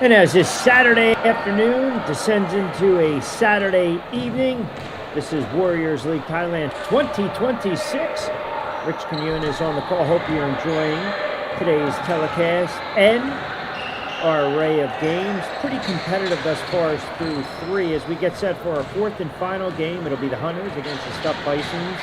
And as this Saturday afternoon descends into a Saturday evening, this is Warriors League Thailand 2026. Rich Commune is on the call. Hope you're enjoying today's telecast and our array of games. Pretty competitive thus far through three as we get set for our fourth and final game. It'll be the Hunters against the Stuffed Bisons.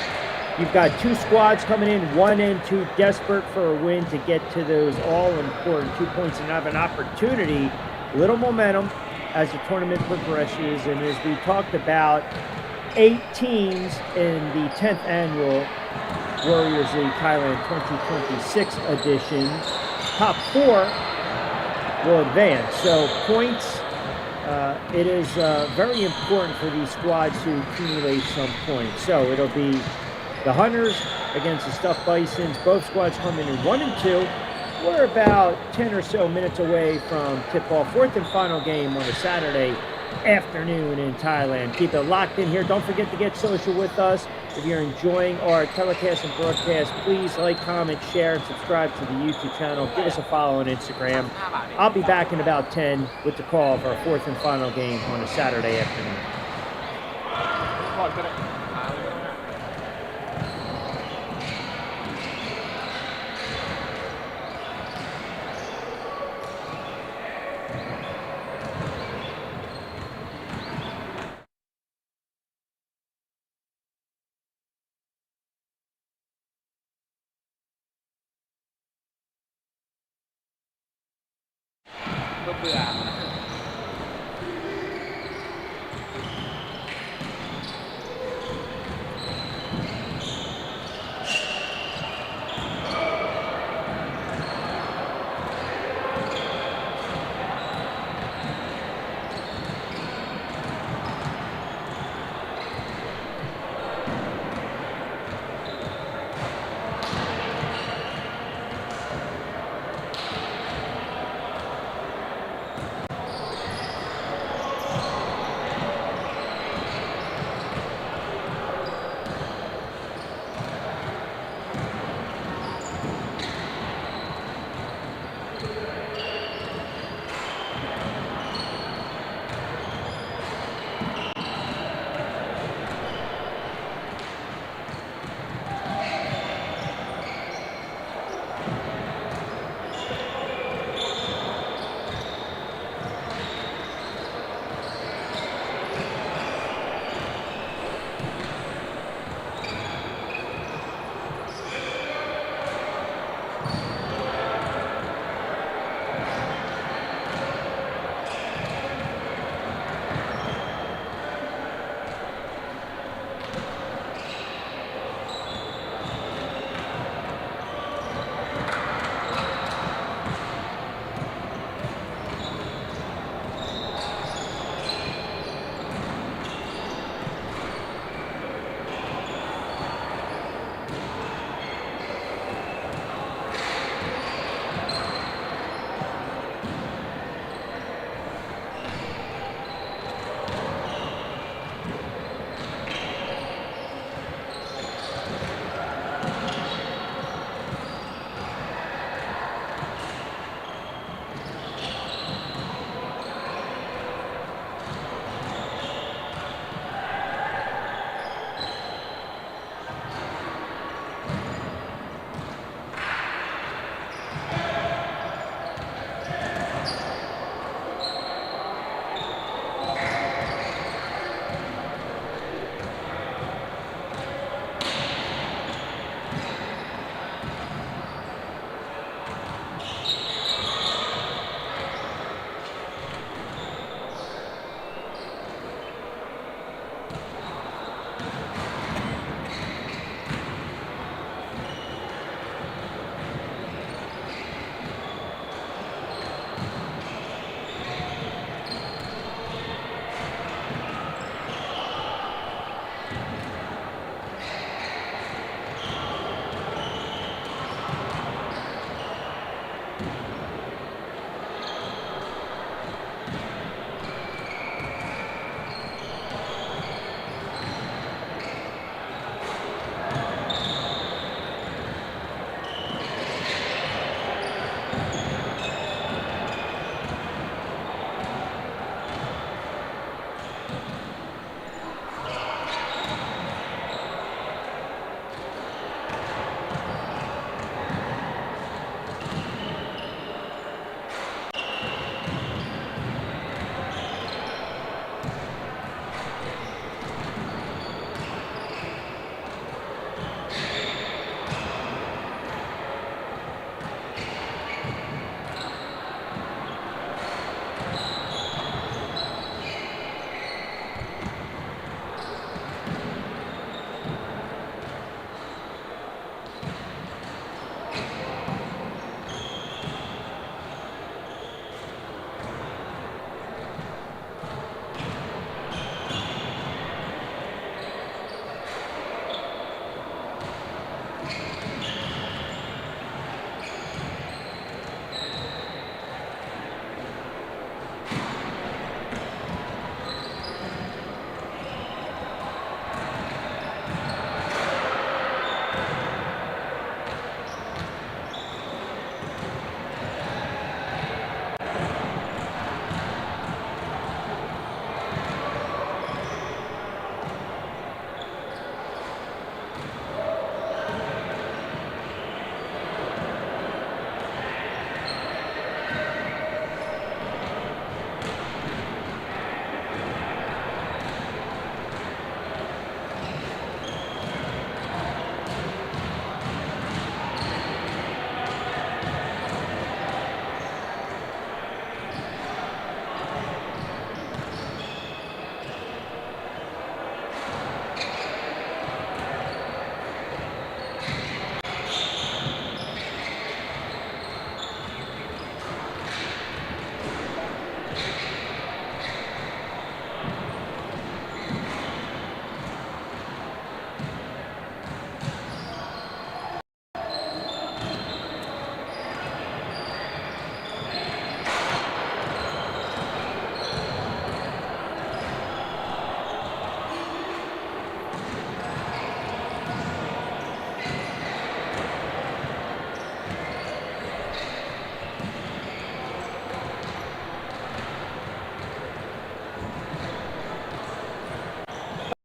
You've got two squads coming in, 1 and 2, desperate for a win to get to those all-important 2 points and have an opportunity, little momentum as the tournament progresses. And as we talked about, 8 teams in the 10th annual Warriors League Thailand 2026 edition. Top 4 will advance. So points, it is very important for these squads to accumulate some points. So it'll be the Hunters against the Stuffed Bisons. Both squads coming in 1 and 2. We're about 10 or so minutes away from tip-off. Fourth and final game on a Saturday afternoon in Thailand. Keep it locked in here. Don't forget to get social with us. If you're enjoying our telecast and broadcast, please like, comment, share, and subscribe to the YouTube channel. Give us a follow on Instagram. I'll be back in about 10 with the call of our fourth and final game on a Saturday afternoon.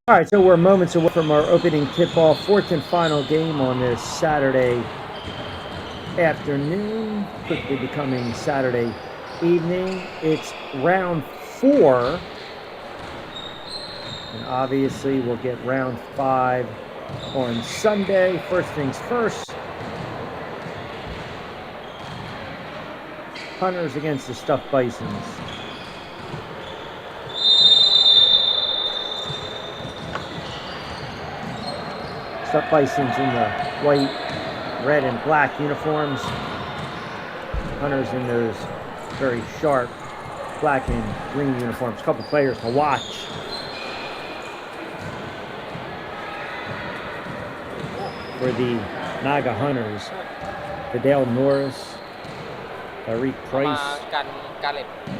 All right, so we're moments away from our opening tip-off, fourth and final game on this Saturday afternoon, quickly becoming Saturday evening. It's round 4, and obviously we'll get round 5 on Sunday. First things first, Hunters against the Stuffed Bisons. Stuffed Bisons in the white, red, and black uniforms. Hunters in those very sharp black and green uniforms. A couple players to watch. For the Naga Hunters, Fidel Norris, Tariq Price,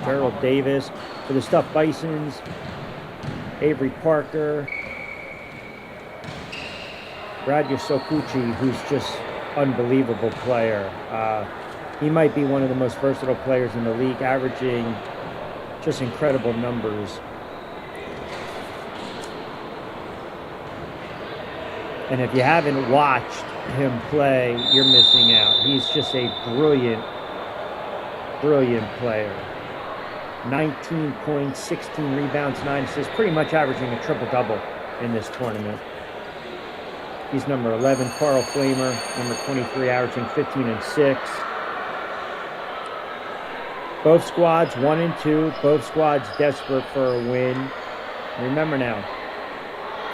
Gerald Davis. For the Stuffed Bisons, Avery Parker, Brad Yosokuchi, who's just unbelievable player. He might be one of the most versatile players in the league, averaging just incredible numbers. And if you haven't watched him play, you're missing out. He's just a brilliant, brilliant player. 19 points, 16 rebounds, 9 assists, pretty much averaging a triple-double in this tournament. He's number 11, Carl Flamer, number 23, averaging 15 and 6. Both squads 1 and 2. Both squads desperate for a win. Remember now,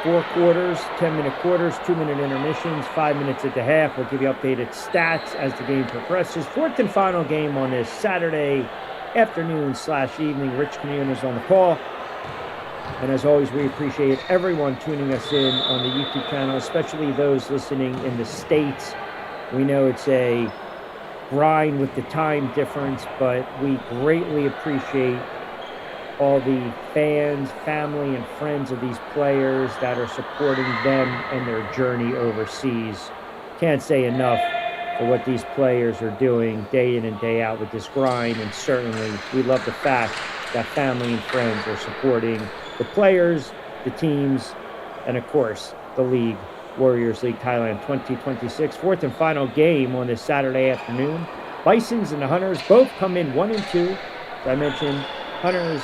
4 quarters, 10-minute quarters, 2-minute intermissions, 5 minutes at the half. We'll give you updated stats as the game progresses. Fourth and final game on this Saturday afternoon/evening. Rich Communis on the call. And as always, we appreciate everyone tuning us in on the YouTube channel, especially those listening in the States. We know it's a grind with the time difference, but we greatly appreciate all the fans, family, and friends of these players that are supporting them and their journey overseas. Can't say enough for what these players are doing day in and day out with this grind, and certainly we love the fact that family and friends are supporting the players, the teams, and of course, the league, Warriors League Thailand 2026. Fourth and final game on this Saturday afternoon. Bisons and the Hunters both come in 1 and 2. As I mentioned, Hunters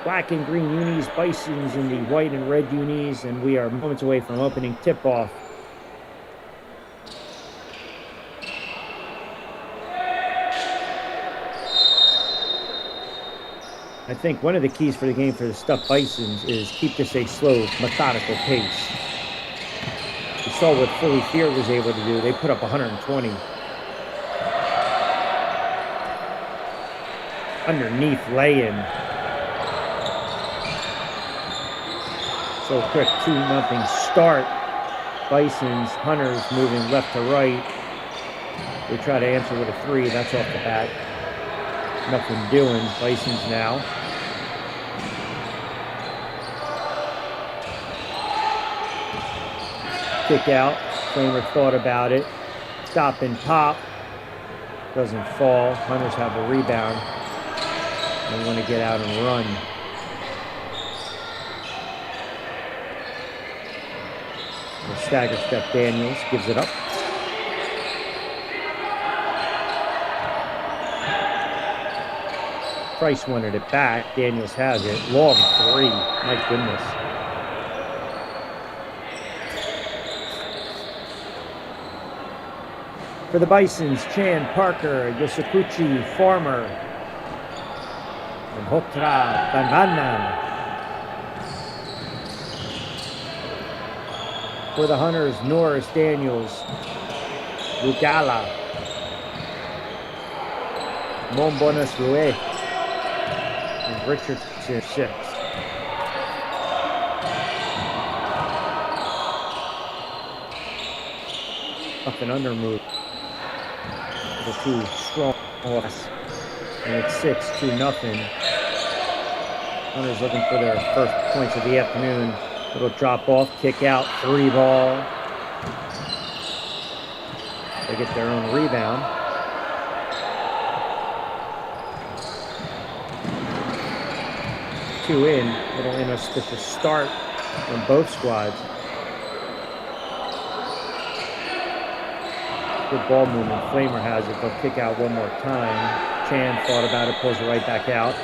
black and green unis, Bisons in the white and red unis, and we are moments away from opening tip-off. I think one of the keys for the game for the Stuffed Bisons is keep this a slow, methodical pace. We saw what Philly Field was able to do. They put up 120. Underneath lay-in. So quick 2-0 start. Bisons, Hunters moving left to right. They try to answer with a 3. That's off the bat. Nothing doing. Bisons now. Kick out. Flamer thought about it. Stop and pop. Doesn't fall. Hunters have a rebound. They want to get out and run. The stagger step Daniels gives it up. Price wanted it back. Daniels has it. Long 3. My goodness. For the Bisons, Chan, Parker, Yosokuchi, Farmer, and Hotra Banana. For the Hunters, Norris, Daniels, Lugala, Mombonas Rue, Richardson 6. Up and under move. The 2 strong loss. And it's 6-2. Hunters looking for their first points of the afternoon. Little drop off, kick out, 3 ball. They get their own rebound. Two in, little inauspicious start on both squads. Good ball movement. Flamer has it. They'll kick out one more time. Chan thought about it, pulls it right back out.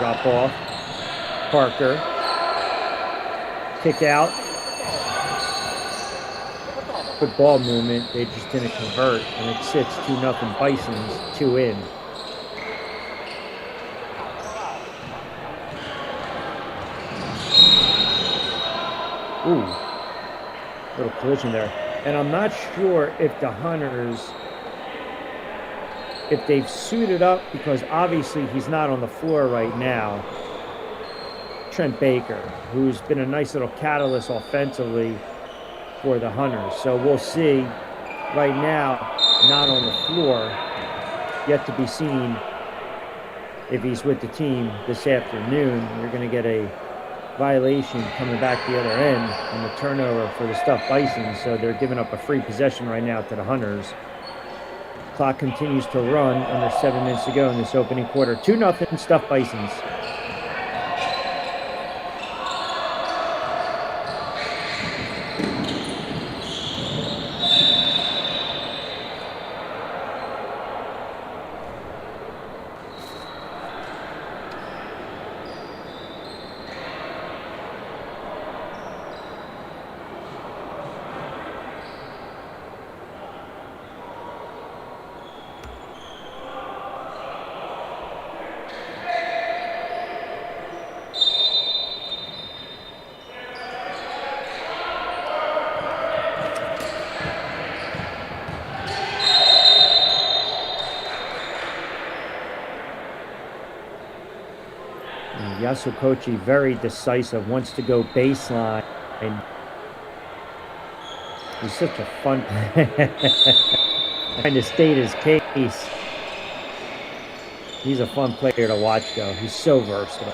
Drop off. Parker. Kick out. Good ball movement. They just didn't convert, and it sits 2-0 Bisons, 2 in. Ooh, little collision there. And I'm not sure if the Hunters, if they've suited up, because obviously he's not on the floor right now. Trent Baker, who's been a nice little catalyst offensively for the Hunters. So we'll see. Right now, not on the floor. Yet to be seen if he's with the team this afternoon. You're going to get a violation coming back the other end on the turnover for the Stuffed Bisons. So they're giving up a free possession right now to the Hunters. Clock continues to run under 7 minutes to go in this opening quarter. 2-0 Stuffed Bisons. Yasukochi, very decisive, wants to go baseline, and he's such a fun trying to state his case. He's a fun player to watch, though. He's so versatile.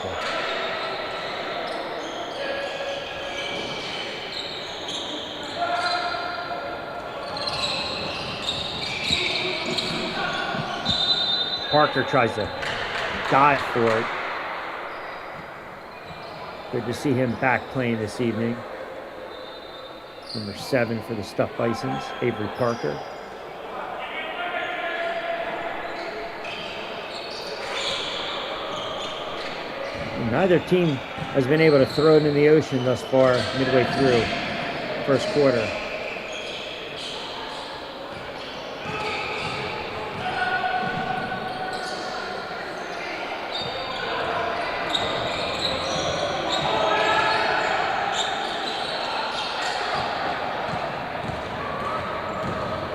Parker tries to dive for it. Good to see him back playing this evening. Number 7 for the Stuffed Bisons, Avery Parker. And neither team has been able to throw it in the ocean thus far, midway through first quarter.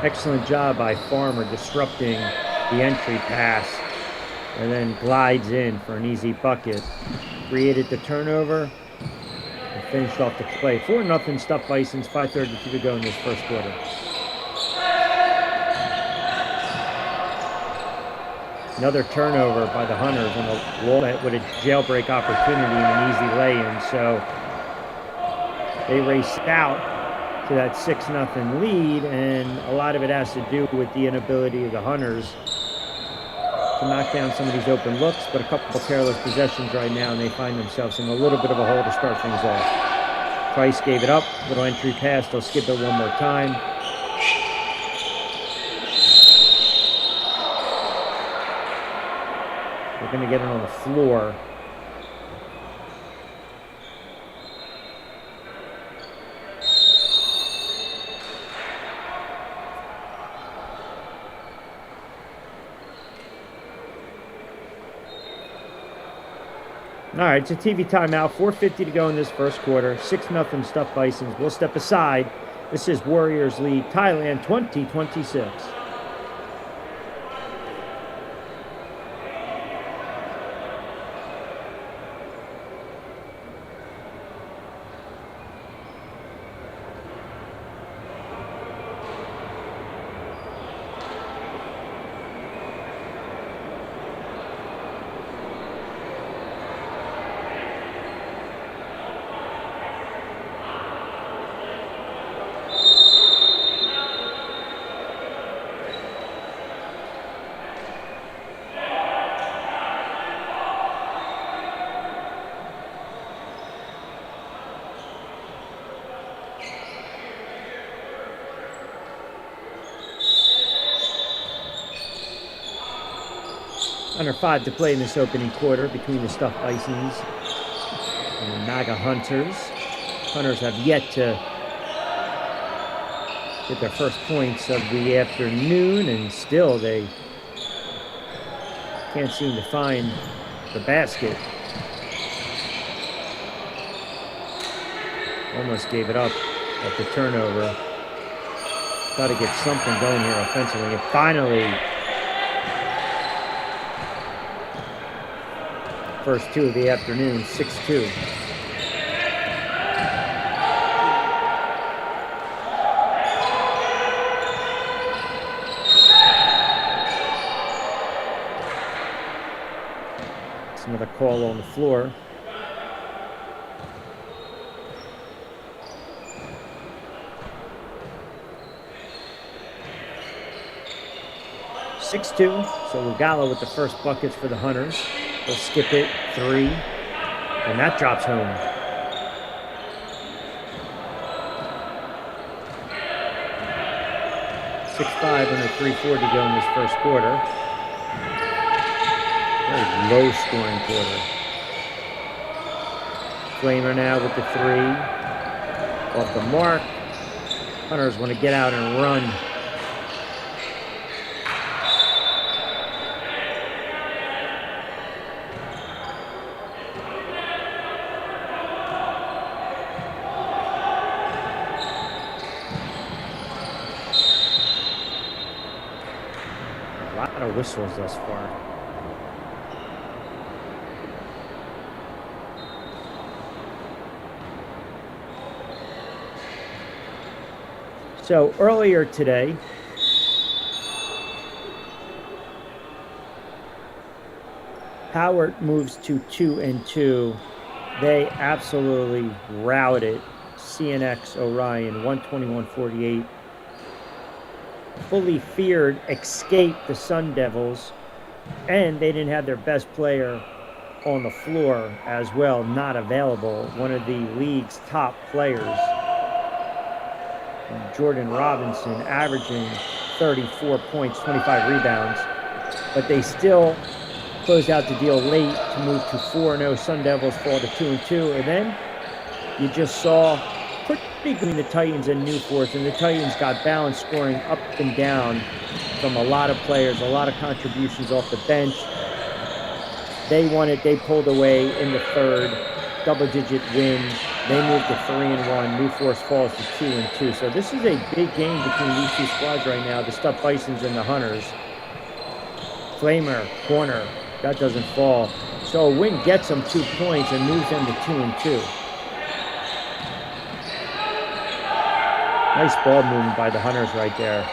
Excellent job by Farmer disrupting the entry pass and then glides in for an easy bucket. Created the turnover and finished off the play. 4-0 Stuffed Bisons, 5:32 to go in this first quarter. Another turnover by the Hunters on the wall with a jailbreak opportunity and an easy lay-in. So they raced out to that 6-0 lead, and a lot of it has to do with the inability of the Hunters to knock down some of these open looks, but a couple of careless possessions right now, and they find themselves in a little bit of a hole to start things off. Price gave it up, little entry pass, they'll skip it one more time. They're going to get it on the floor. All right, it's a TV timeout. 4:50 to go in this first quarter. 6-0 Stuffed Bisons. We'll step aside. This is Warriors lead Thailand 20-26. Under 5 to play in this opening quarter between the Stuffed Bisons and the Naga Hunters. Hunters have yet to get their first points of the afternoon, and still they can't seem to find the basket. Almost gave it up at the turnover. Got to get something going here offensively, and finally, first 2 of the afternoon, 6-2. It's another call on the floor. (6-2). So Lugalo with the first buckets for the Hunters. They'll skip it, 3, and that drops home. (6-5) under 3:40 to go in this first quarter. Very low scoring quarter. Flamer now with the 3. Off the mark. Hunters want to get out and run. A lot of whistles thus far. So earlier today, Howard moves to 2-2. They absolutely routed CNX Orion 121-48. Fully feared escape the Sun Devils, and they didn't have their best player on the floor as well, not available. One of the league's top players, Jordan Robinson, averaging 34 points, 25 rebounds, but they still closed out the deal late to move to 4-0. Sun Devils fall to 2-2, and then you just saw pretty between the Titans and Newforth, and the Titans got balanced scoring up and down from a lot of players, a lot of contributions off the bench. They won it. They pulled away in the third, double-digit win. They moved to 3-1. Newforth falls to 2-2. So this is a big game between these two squads right now, the Stuffed Bisons and the Hunters. Flamer, corner, that doesn't fall. So a win gets them 2 points and moves them to 2-2. Nice ball movement by the Hunters right there.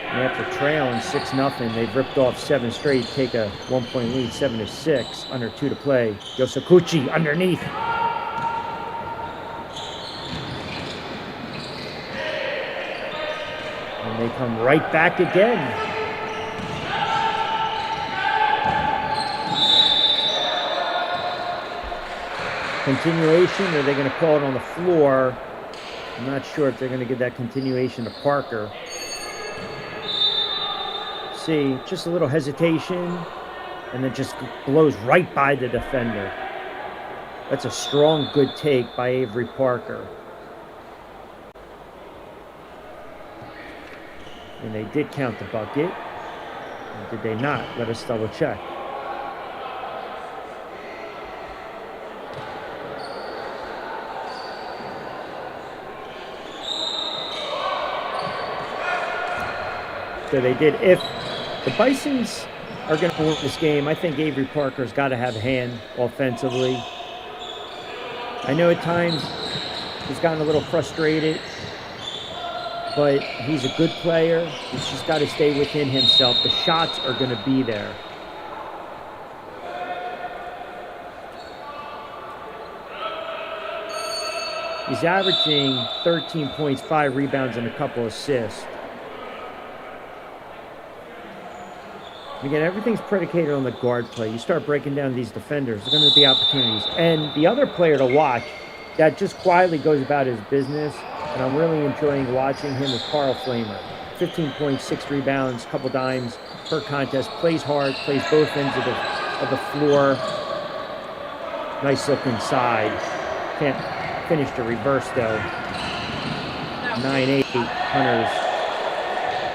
And after trailing 6-0, they've ripped off 7 straight, take a 1-point lead, 7-6, under 2 to play. Yosakuchi underneath. And they come right back again. Continuation, or are they going to call it on the floor? I'm not sure if they're going to give that continuation to Parker. See, just a little hesitation, and then just blows right by the defender. That's a strong, good take by Avery Parker. And they did count the bucket. Or did they not? Let us double check. So they did. If the Bisons are going to win this game, I think Avery Parker's got to have a hand offensively. I know at times he's gotten a little frustrated, but he's a good player. He's just got to stay within himself. The shots are going to be there. He's averaging 13 points, 5 rebounds, and a couple assists. Again, everything's predicated on the guard play. You start breaking down these defenders, there's going to be opportunities. And the other player to watch that just quietly goes about his business, and I'm really enjoying watching him, is Carl Flamer. 15 points, 6 rebounds, couple dimes per contest. Plays hard, plays both ends of the floor. Nice look inside. Can't finish the reverse though. 9-8 Hunters.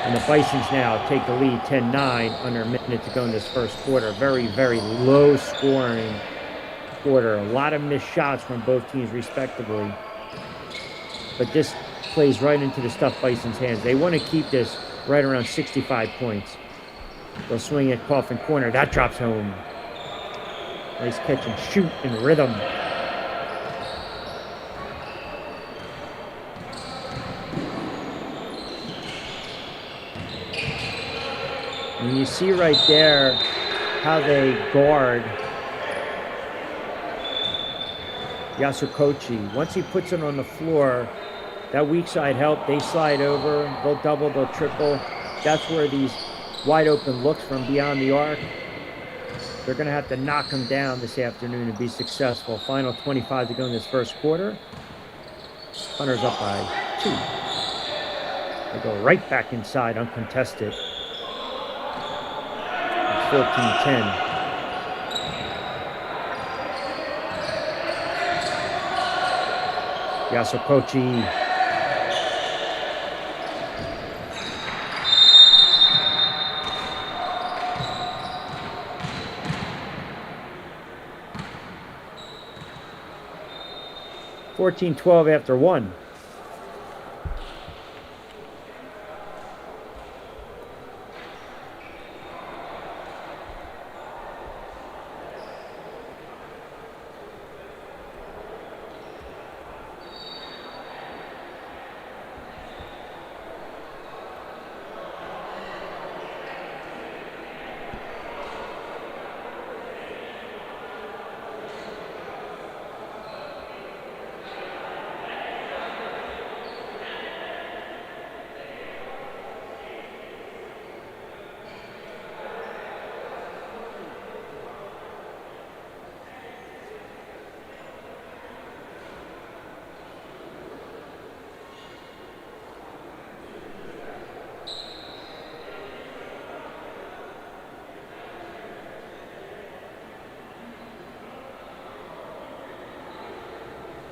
And the Bisons now take the lead 10-9 under a minute to go in this first quarter. Very, very low scoring quarter. A lot of missed shots from both teams respectively. But this plays right into the stuffed Bisons' hands. They want to keep this right around 65 points. They'll swing at Coffin corner. That drops home. Nice catch and shoot in rhythm. And you see right there how they guard Yasukochi. Once he puts it on the floor, that weak side help, they slide over, they'll double, they'll triple. That's where these wide open looks from beyond the arc, they're going to have to knock them down this afternoon to be successful. Final 25 to go in this first quarter. Hunters up by 2. They go right back inside, uncontested. 14-10. Yasukochi. (14-12) after 1.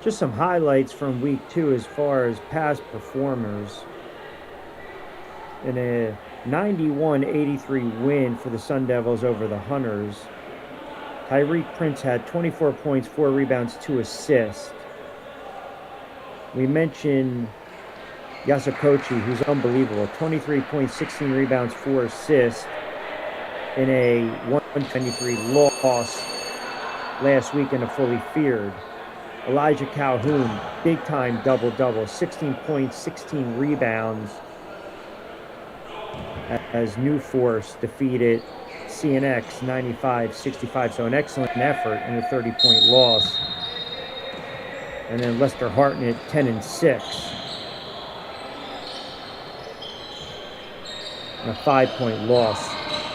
Just some highlights from week 2 as far as past performers. In a 91-83 win for the Sun Devils over the Hunters, Tyreek Prince had 24 points, 4 rebounds, 2 assists. We mentioned Yasukochi, who's unbelievable. 23 points, 16 rebounds, 4 assists in a 123 loss last week in a fully feared. Elijah Calhoun, big-time double-double, 16 points, 16 rebounds, as New Force defeated CNX 95-65. So an excellent effort in a 30-point loss. And then Lester Hartnett, 10-6. And a 5-point loss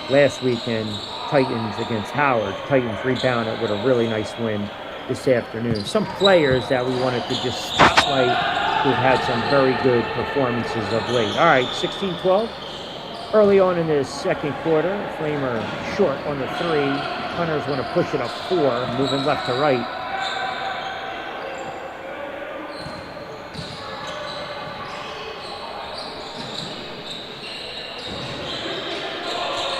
last weekend. Titans against Howard. Titans rebounded with a really nice win this afternoon. Some players that we wanted to just spotlight who've had some very good performances of late. All right, 16-12. Early on in the second quarter, Flamer short on the 3. Hunters want to push it up 4, moving left to right.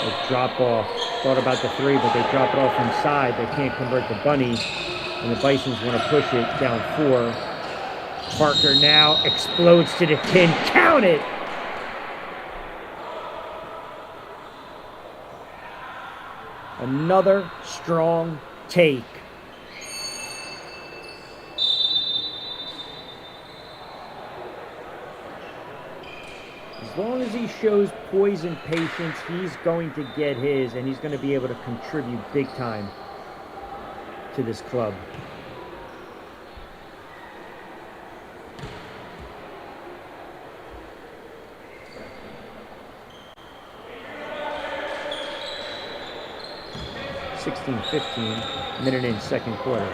They drop off. Thought about the 3, but they drop it off inside. They can't convert the bunny. And the Bisons want to push it down 4. Parker now explodes to the tin. Count it! Another strong take. As long as he shows poise and patience, he's going to get his, and he's going to be able to contribute big time to this club. (16-15), minute in second quarter.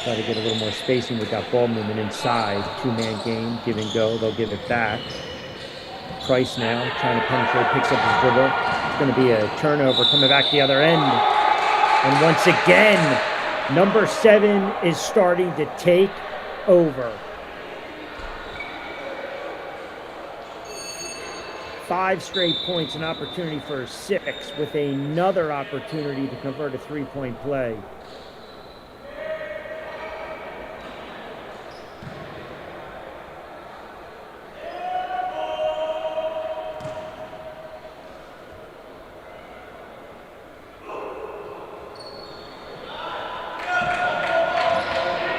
try to get a little more spacing with that ball movement inside. Two-man game, give and go. They'll give it back. Price now trying to penetrate, picks up his dribble. It's going to be a turnover coming back the other end. And once again, number 7 is starting to take over. 5 straight points, an opportunity for a 6 with another opportunity to convert a 3-point play.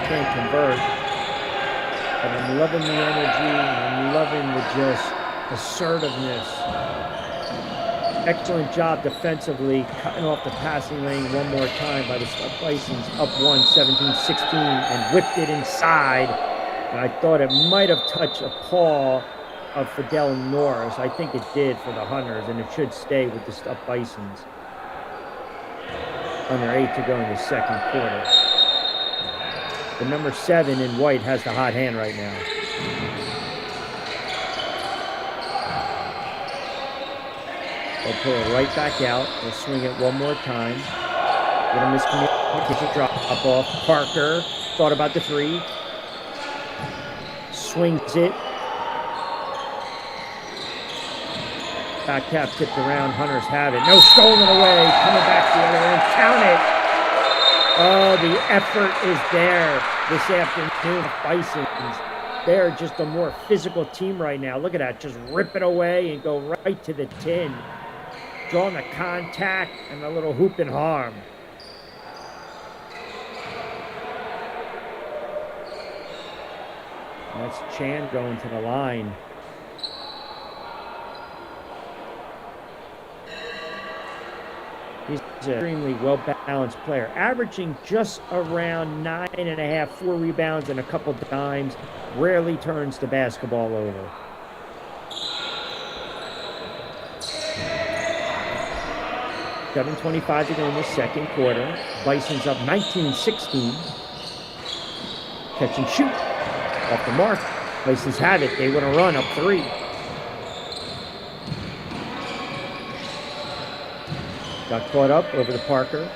Can't convert, but I'm loving the energy, and I'm loving the just assertiveness. Excellent job defensively, cutting off the passing lane one more time by the Bisons, up 1, 17-16, and whipped it inside. And I thought it might have touched a paw of Fidel Norris. I think it did for the Hunters, and it should stay with the Bisons. Under 8 to go in the second quarter. The number 7 in white has the hot hand right now. They'll pull it right back out. They'll swing it one more time. Little miscommunication, drop off. Parker thought about the 3. Swings it. Back tap tipped around. Hunters have it. No, stolen away. Coming back the other end. Count it. Oh, the effort is there this afternoon. Bisons, they're just a more physical team right now. Look at that. Just rip it away and go right to the tin. Drawing the contact and a little hoop and harm. That's Chan going to the line. He's an extremely well-balanced player, averaging just around 9.5, 4 rebounds and a couple dimes. Rarely turns the basketball over. $7:25 to go in the second quarter. Bisons up 19-16. Catch and shoot. Off the mark. Bisons have it. They want to run up 3. Got caught up over to Parker.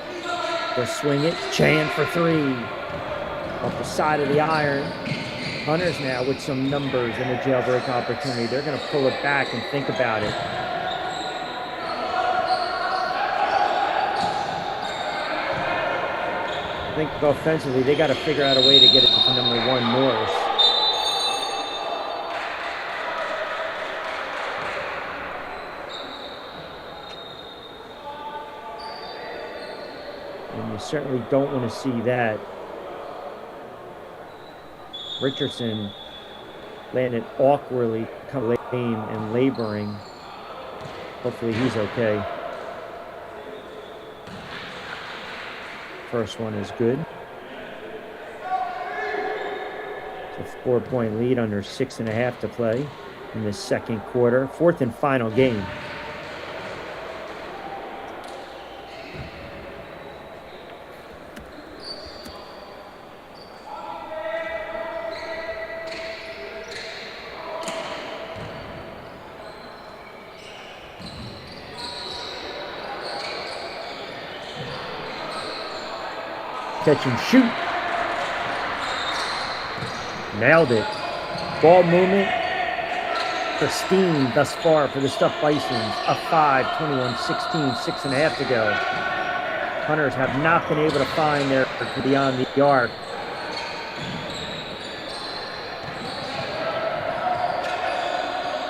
They'll swing it. Chan for 3. Off the side of the iron. Hunters now with some numbers and a jailbreak opportunity. They're going to pull it back and think about it. I think offensively, they got to figure out a way to get it to number 1, Norris. And you certainly don't want to see that. Richardson landed awkwardly, kind of lame and laboring. Hopefully he's okay. First one is good. It's a 4-point lead under 6.5 to play in the second quarter. 4th and final game. Catch and shoot. Nailed it. Ball movement. Pristine thus far for the Stuffed Bisons. Up 5, 21-16, 6.5 to go. Hunters have not been able to find their beyond the arc.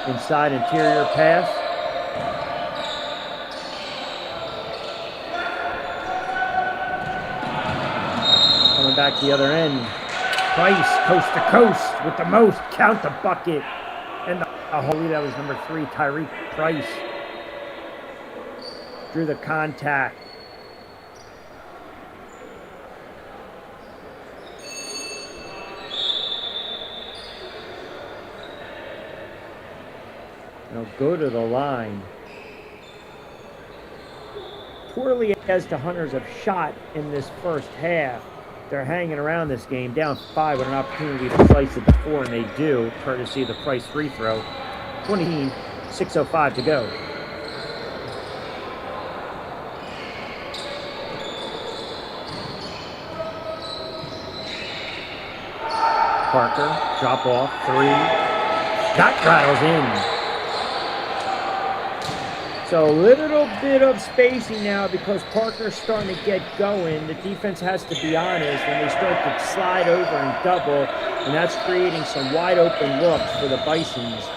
Inside interior pass. Back the other end. Price, coast to coast with the most. Count the bucket. And the holy, that was number 3, Tyreek Price. Drew the contact. Now go to the line. Poorly as the Hunters have shot in this first half. they're hanging around this game, down 5 with an opportunity to slice it to 4, and they do, courtesy of the Price free throw. 6:05 to go. Parker, drop off, 3. That rattles in. So a little bit of spacing now because Parker's starting to get going. The defense has to be honest when they start to slide over and double, and that's creating some wide open looks for the Bisons.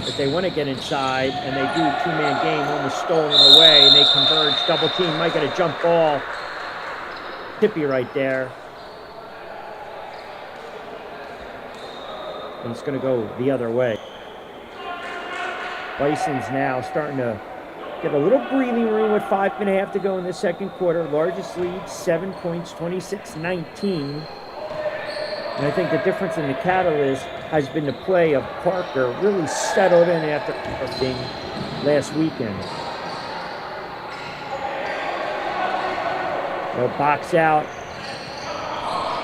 If they want to get inside, and they do, two-man game, one was stolen away, and they converge, double team, might get a jump ball. Tippy right there. And it's going to go the other way. Bison's now starting to get a little breathing room with 5.5 to go in the second quarter. Largest lead, 7 points, 26-19. And I think the difference in the catalyst has been the play of Parker, really settled in after everything last weekend. They'll box out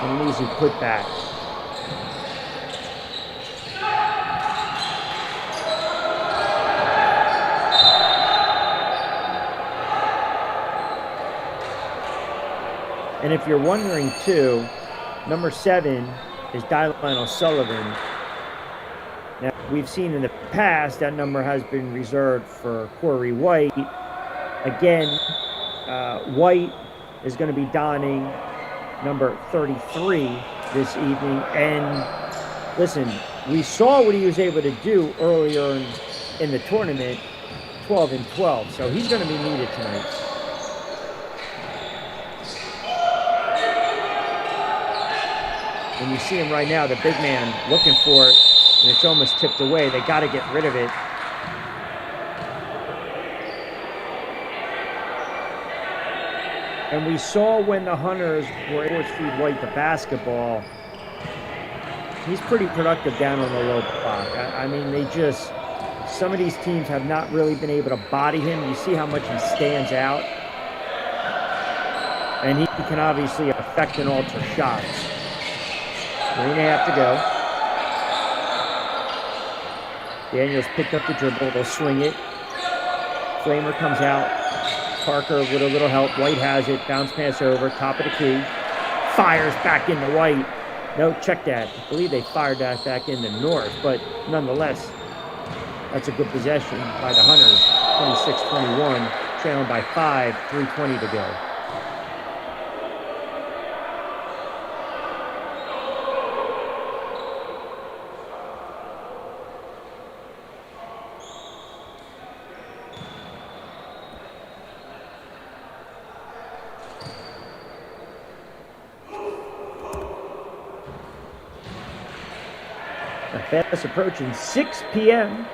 and an easy putback. And if you're wondering too, number 7 is Dylan O'Sullivan. Now, we've seen in the past that number has been reserved for Corey White. Again, White is going to be donning number 33 this evening. And listen, we saw what he was able to do earlier in the tournament, 12-12. So he's going to be needed tonight. And you see him right now, the big man looking for it, and it's almost tipped away. They got to get rid of it. And we saw when the Hunters were able to feed White the basketball, he's pretty productive down on the low block. I mean, some of these teams have not really been able to body him. You see how much he stands out. And he can obviously affect and alter shots. 3.5 to go. Daniels picked up the dribble. They'll swing it. Flamer comes out. Parker with a little help. White has it. Bounce pass over. Top of the key. Fires back into White. No, check that. I believe they fired that back into North. But nonetheless, that's a good possession by the Hunters. 26-21. Trailing by 5. 3:20 to go. Fast approaching 6 p.m.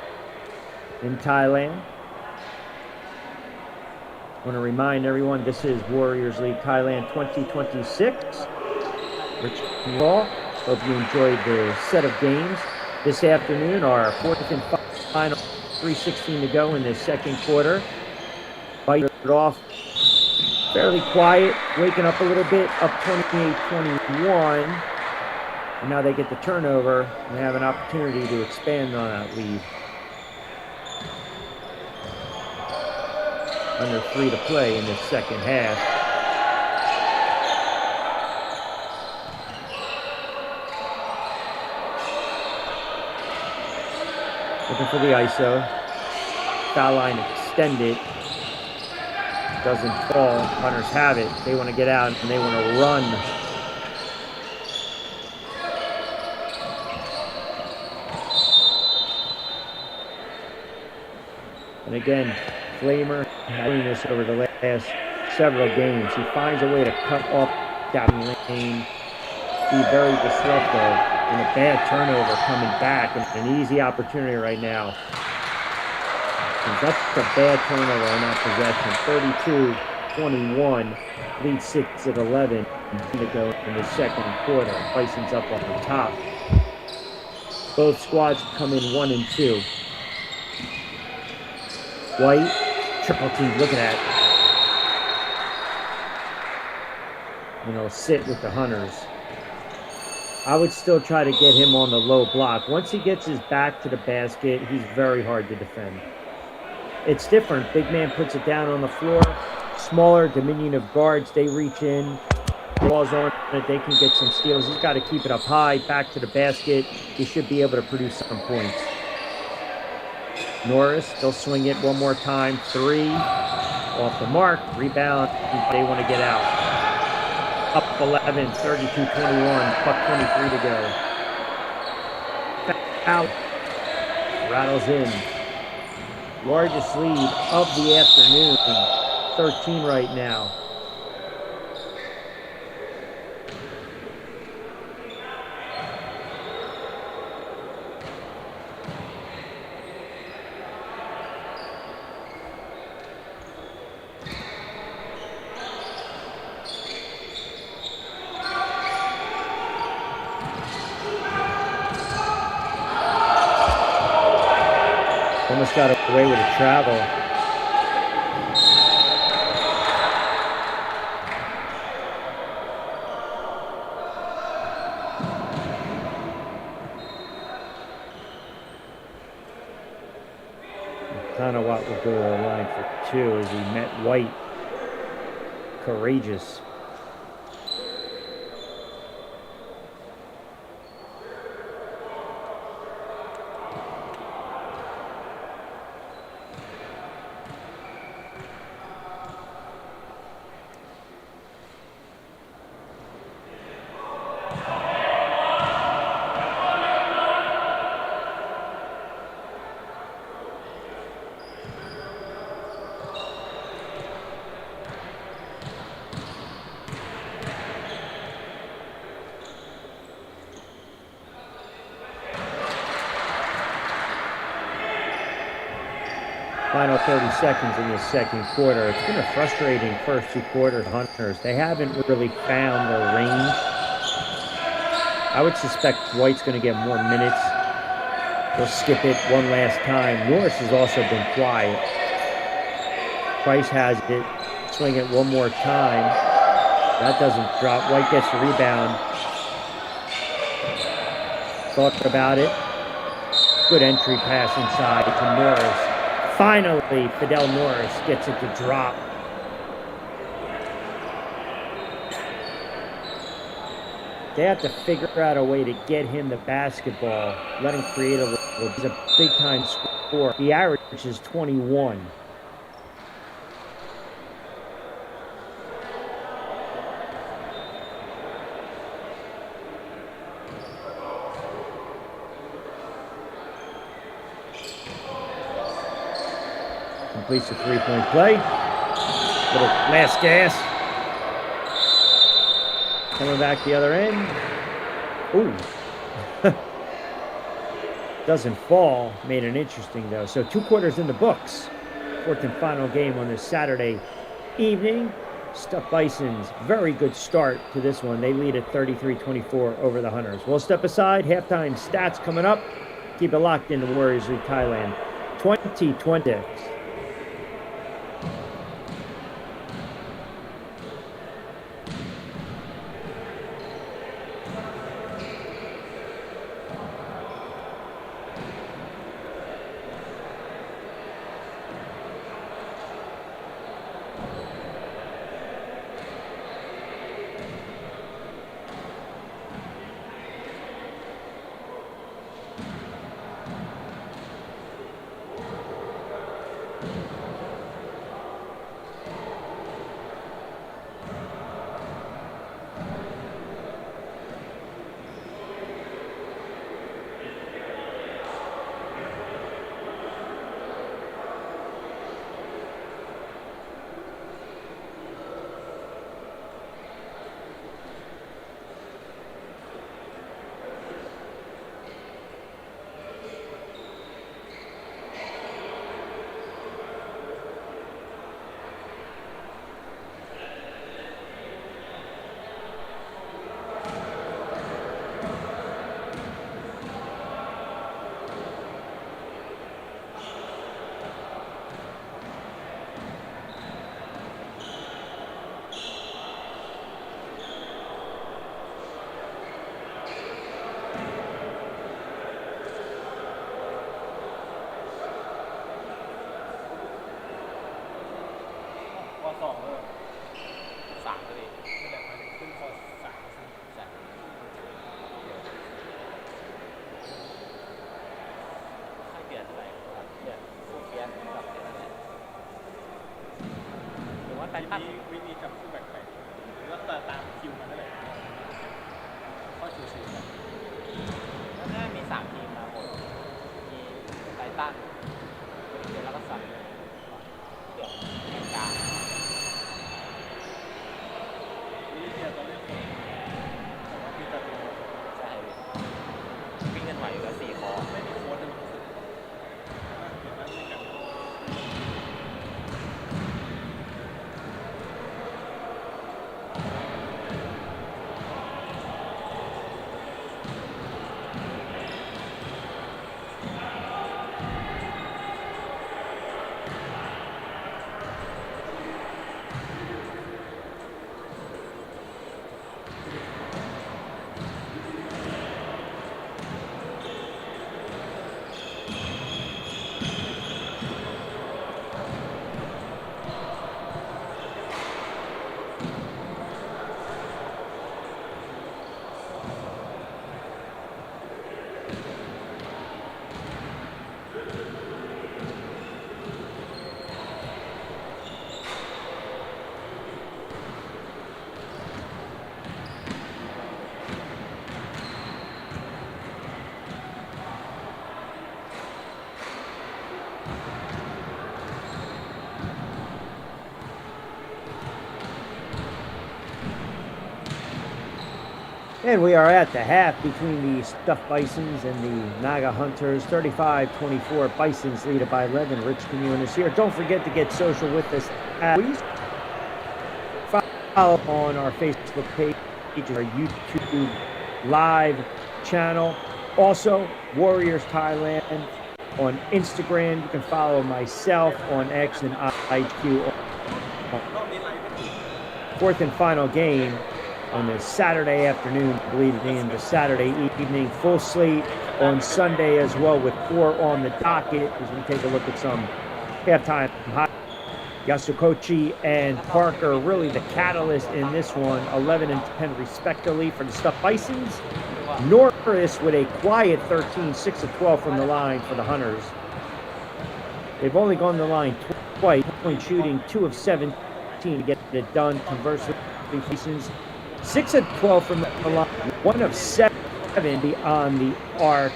in Thailand. I want to remind everyone this is Warriors League Thailand 2026. Rich Raw. Hope you enjoyed the set of games this afternoon. Our fourth and final, 3:16 to go in the second quarter. Bite it off fairly quiet, waking up a little bit, up 28-21. And now they get the turnover and have an opportunity to expand on that lead. Under 3 to play in the second half. Looking for the ISO. Foul line extended. Doesn't fall. Hunters have it. They want to get out and they want to run. And again, Flamer doing this over the last several games. He finds a way to cut off that lane, be very disruptive, and a bad turnover coming back, and an easy opportunity right now. And that's a bad turnover on that possession. 32-21, lead 6 at 11 to go in the second quarter. Bison's up on the top. Both squads come in 1 and 2. White, triple team, look at that. sit with the Hunters. I would still try to get him on the low block. Once he gets his back to the basket, he's very hard to defend. It's different. Big man puts it down on the floor. Smaller, diminutive guards, they reach in. Balls on it, they can get some steals. He's got to keep it up high, back to the basket. He should be able to produce some points. Norris, they'll swing it one more time. 3, off the mark, rebound. They want to get out. Up 11, 32-21, puck 23 to go. Out, rattles in. Largest lead of the afternoon, 13 right now. Almost got away with a travel. Kind of what will go to the line for 2 as he met White. Courageous. Final 30 seconds in the second quarter. It's been a frustrating first 2 quarters. Hunters, they haven't really found their range. I would suspect White's going to get more minutes. They'll skip it one last time. Norris has also been quiet. Price has it. Swing it one more time. That doesn't drop. White gets the rebound. Thought about it. Good entry pass inside to Norris. Finally, Fidel Norris gets it to drop. They have to figure out a way to get him the basketball, let him create a little. He's a big-time scorer. The average is 21. Completes a 3-point play. Little last gas. Coming back the other end. Ooh. Doesn't fall. Made it interesting, though. So 2 quarters in the books. 4th and final game on this Saturday evening. Stuck Bisons. Very good start to this one. They lead at 33-24 over the Hunters. We'll step aside. Halftime stats coming up. Keep it locked into Warriors League Thailand. 2020. ไททัน วิธีจับคู่แบ่งหรือว่าตามคิวมาได้เลยข้อชูชีกัน แล้วน่ามี3 ทีมมาหมดมีไททันแล้วก็สัตว์เดี๋ยวแข่งกลาง นี่เดียวตอนเล่นแต่ว่าพี่ตัดตัว ใช่วิ่งกันไหวอยู่แล้ว4 คอ ไม่มีโค้ดเลยรู้สึกอย่างนั้นไม่กัน And we are at the half between the Stuffed Bisons and the Naga Hunters. 35-24. Bisons lead it by 11. Rich Comune is here. Don't forget to get social with us. Please follow on our Facebook page, our YouTube live channel. Also, Warriors Thailand on Instagram. You can follow myself on X and IQ. Fourth and final game on the Saturday afternoon, bleeding into Saturday evening. Full slate on Sunday as well, with 4 on the docket as we take a look at some halftime. Yasukochi and Parker really the catalyst in this one, 11 and 10 respectively for the Stuffed Bisons. Norris with a quiet 13, 6 of 12 from the line for the Hunters. They've only gone to the line twice, point shooting 2 of 17 to get it done. Conversely, Bisons 6 of 12 from the line, 1 of 7 beyond the arc.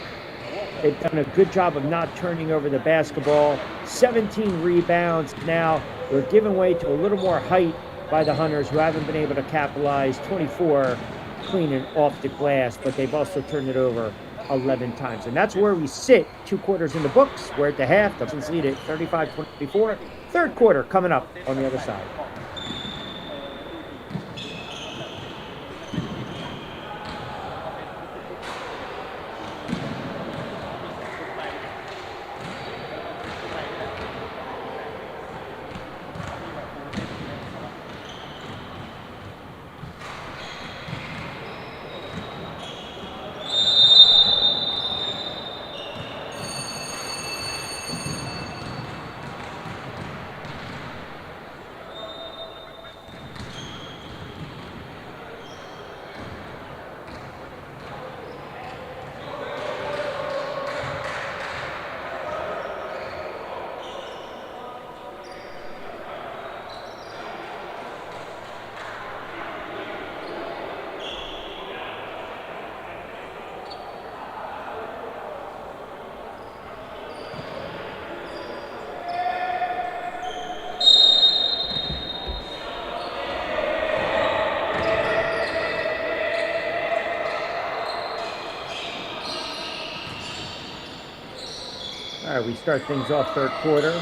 They've done a good job of not turning over the basketball. 17 rebounds now. They're giving way to a little more height by the Hunters, who haven't been able to capitalize. 24 clean and off the glass, but they've also turned it over 11 times. And that's where we sit. 2 quarters in the books. We're at the half. The Bisons lead it 35-24. Third quarter coming up on the other side. All right, we start things off third quarter.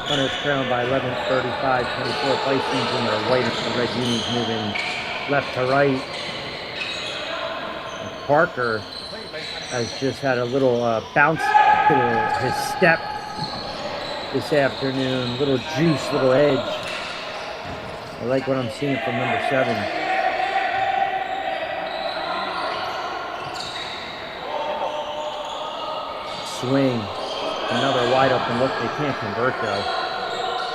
Hunters trailed by 11, 35-24. Bisons in their white and red unis moving left to right. And Parker has just had a little bounce to his step this afternoon. Little juice, little edge. I like what I'm seeing from number 7. Swing, another wide open look. They can't convert though.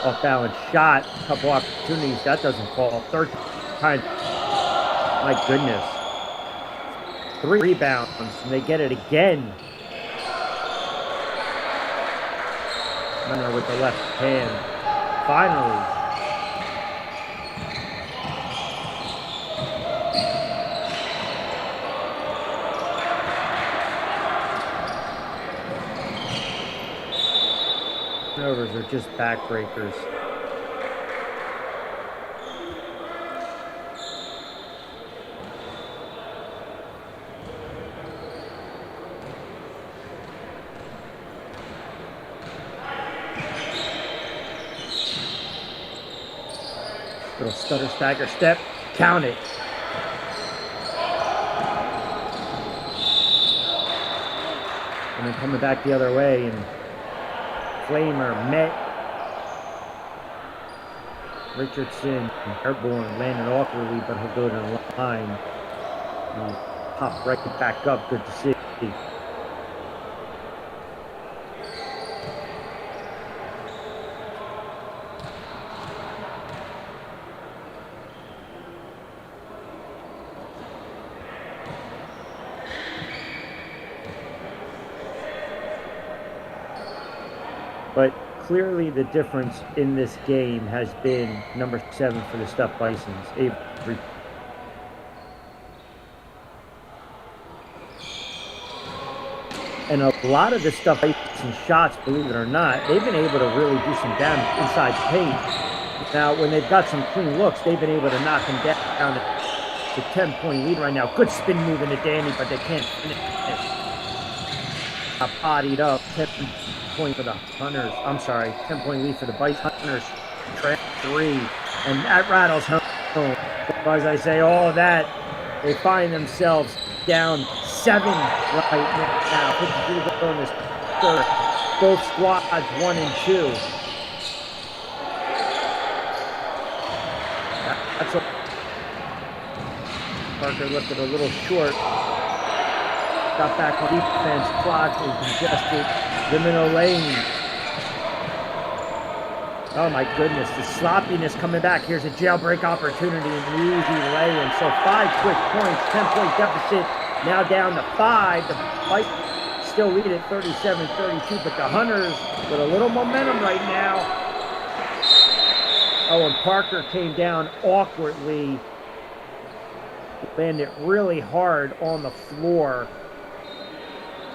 Off balance shot, a couple opportunities. That doesn't fall. Third time. My goodness. 3 rebounds, and they get it again. Runner with the left hand. Finally. Turnovers are just backbreakers. Little stutter stagger step, count it. And then coming back the other way, and Flamer met Richardson and Airborne, landed awkwardly, but he'll go to the line. And pop right back up, good to see. But clearly the difference in this game has been number 7 for the Stuffed Bisons, Avery. And a lot of the Stuffed Bison shots, believe it or not, they've been able to really do some damage inside the paint. Now, when they've got some clean looks, they've been able to knock them down to 10-point lead right now. Good spin move into Danny, but they can't finish it. Bodied up, 10-point for the Hunters. I'm sorry, 10-point lead for the Bison. Hunters, track 3, and that rattles home. As I say all of that, they find themselves down 7 right now. 52 to go in this third. Both squads 1 and 2. That's a Parker lifted a little short. Got back on defense, clock and congested. Liminal lane. Oh my goodness, the sloppiness coming back. Here's a jailbreak opportunity and an easy lay-in. So 5 quick points, 10-point deficit. Now down to 5. The Bisons still lead at 37-32, but the Hunters with a little momentum right now. Oh, and Parker came down awkwardly. Landed really hard on the floor.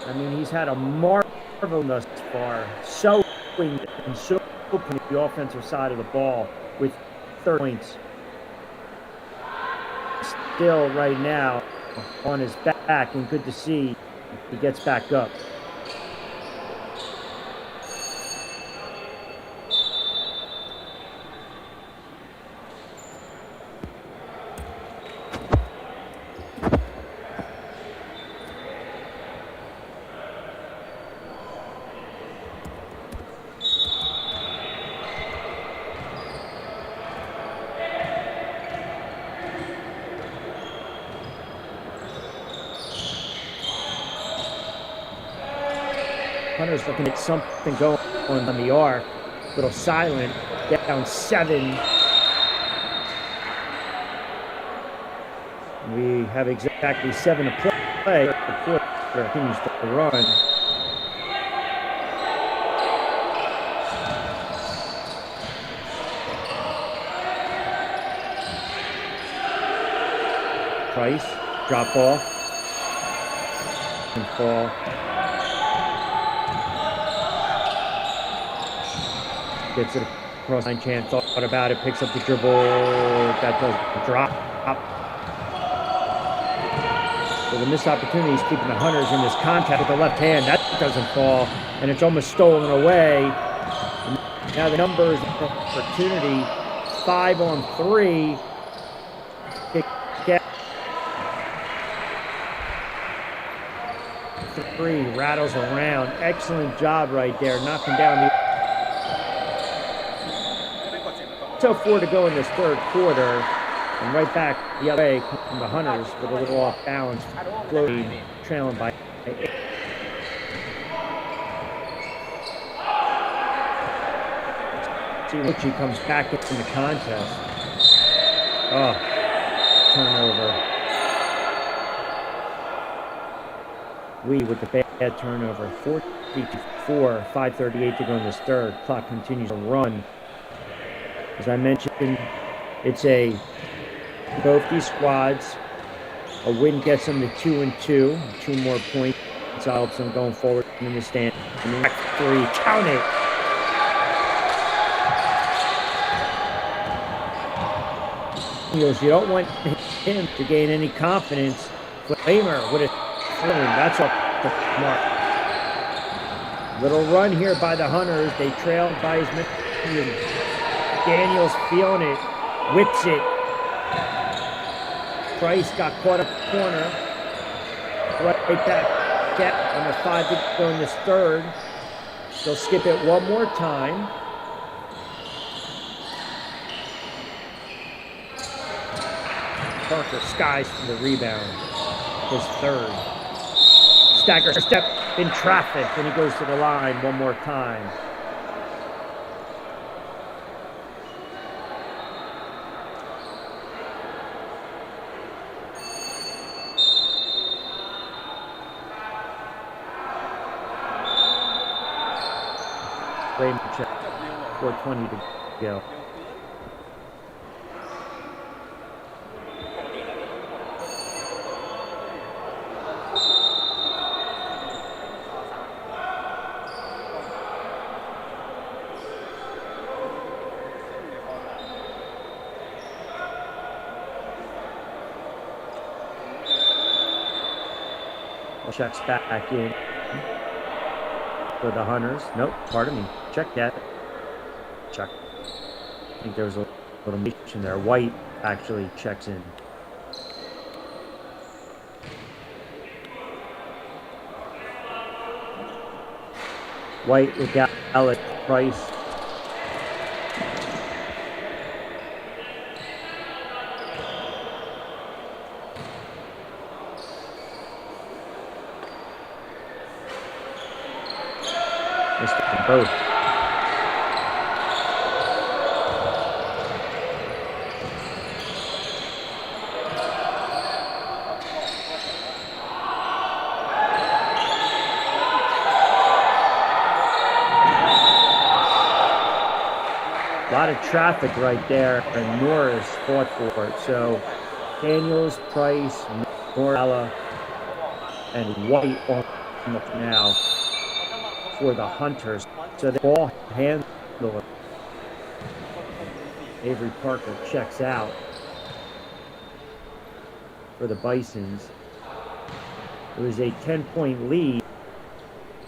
I mean, he's had a marvel thus far. So and so open the offensive side of the ball with 30 points. Still right now on his back, and good to see he gets back up. Hunter's looking at something going on the arc. Little silent, down 7. We have exactly 7 to play. The fourth continues to run. Price, drop off, and fall. Gets it across line, chance, thought about it, picks up the dribble, that does drop. So the missed opportunity is keeping the Hunters in this contact with the left hand. That doesn't fall, and it's almost stolen away. And now the numbers opportunity, 5 on 3. Three rattles around. Excellent job right there, knocking down the. So 4 to go in this third quarter, and right back the other way from the Hunters with a little off balance, floating, trailing by 8. See, Richie comes back into the contest. Oh, turnover. We with the bad turnover. 44, 5:38 to go in this third. Clock continues to run. As I mentioned, it's both these squads. A win gets them to 2-2. 2 more points helps them going forward in the stand. And the next 3, count it. You don't want him to gain any confidence. Flamer with a that's off the mark. Little run here by the Hunters. They trailed by his men. Daniels feeling it, whips it. Price got caught up corner. Right back on the 5 to go in this third. They'll skip it one more time. Parker skies for the rebound. His third. Stagger step in traffic, and he goes to the line one more time. Frame check. 4:20 to go. Checks back in for the Hunters. Nope, pardon me. Check that. Check. I think there was a little mention there. White actually checks in. White with Gallic, Price. Both. A lot of traffic right there, and Norris fought for it. So Daniels, Price, Norella, and White on the now for the Hunters. So they all handle it. Avery Parker checks out for the Bisons. It was a 10-point lead,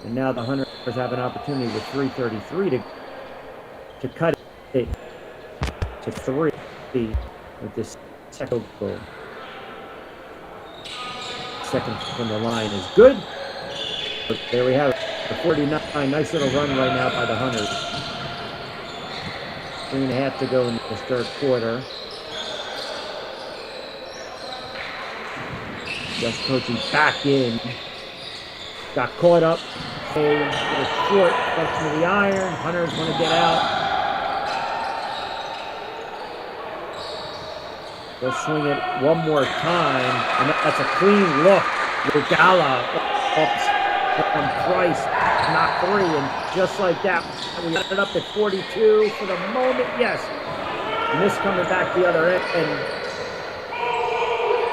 and now the Hunters have an opportunity with 3:33 to cut it to 3 with this second goal. Second from the line is good. But there we have it. The 49, nice little run right now by the Hunters. 3.5 to go in this third quarter. Just coaching back in. Got caught up. A short section of the iron. Hunters want to get out. They'll swing it one more time. And that's a clean look. Regala from Price. Knock 3, and just like that, we got it up at 42 for the moment. Yes, and this coming back the other end. And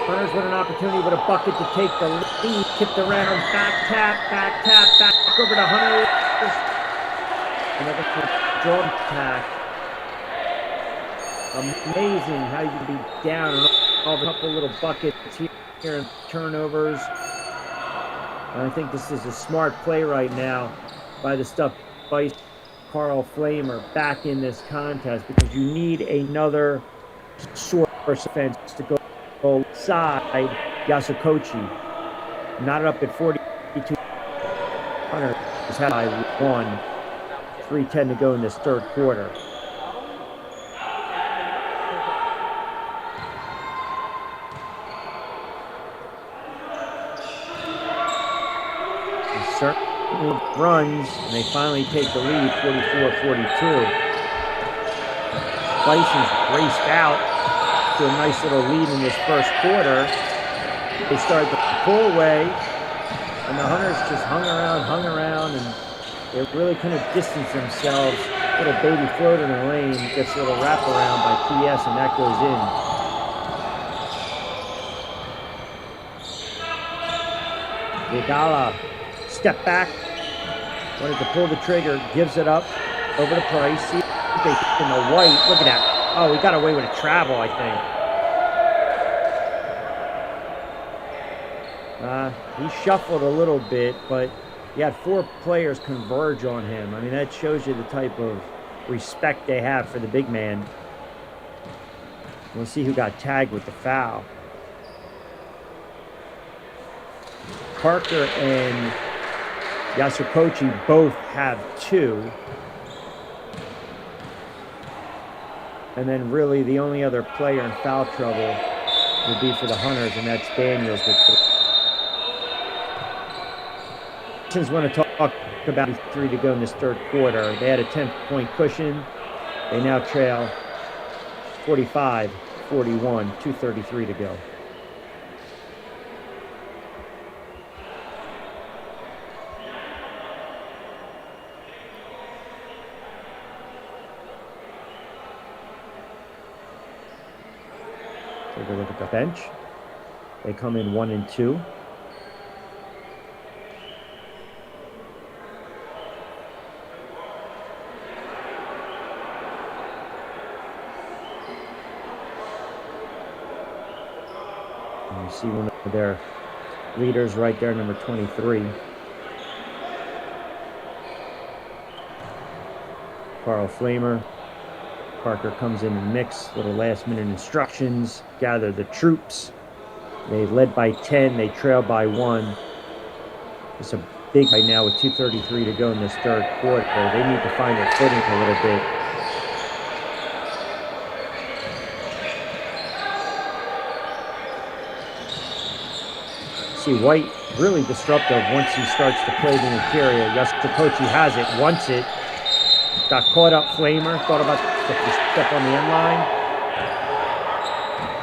Hunters with an opportunity with a bucket to take the lead. Tipped around, back tap, back over to Hunters. Another draw attack. Amazing how you can be down and all the couple little buckets here and turnovers. And I think this is a smart play right now by the Vice Carl Flamer back in this contest, because you need another source of offense to go side Yasakochi. Knotted up at 42. Hunter is had by 1. 3:10 to go in this third quarter. Certainly runs, and they finally take the lead, 44-42. Bisons raced out to a nice little lead in this first quarter. They start to pull away. And the Hunters just hung around, and they really couldn't distance themselves. Little baby float in the lane, gets a little wraparound by PS, and that goes in. Yagala, step back, wanted to pull the trigger, gives it up over to Price. See if they in the white. Look at that. Oh, he got away with a travel, I think. He shuffled a little bit, but he had 4 players converge on him. I mean, that shows you the type of respect they have for the big man. We'll see who got tagged with the foul. Parker and Yasukochi both have 2. And then really the only other player in foul trouble would be for the Hunters, and that's Daniels with 3. Bisons want to talk about 3 to go in this third quarter. They had a 10-point cushion. They now trail 45-41, 2:33 to go. Take a look at the bench. They come in 1 and 2. You see one of their leaders right there, number 23. Carl Flamer. Parker comes in the mix, little last-minute instructions, gather the troops. They led by 10, they trail by 1. It's a big right now with 2:33 to go in this third quarter. They need to find their footing a little bit. See White really disruptive once he starts to play the interior. Yasukochi has it, wants it. Got caught up. Flamer thought about the step on the end line.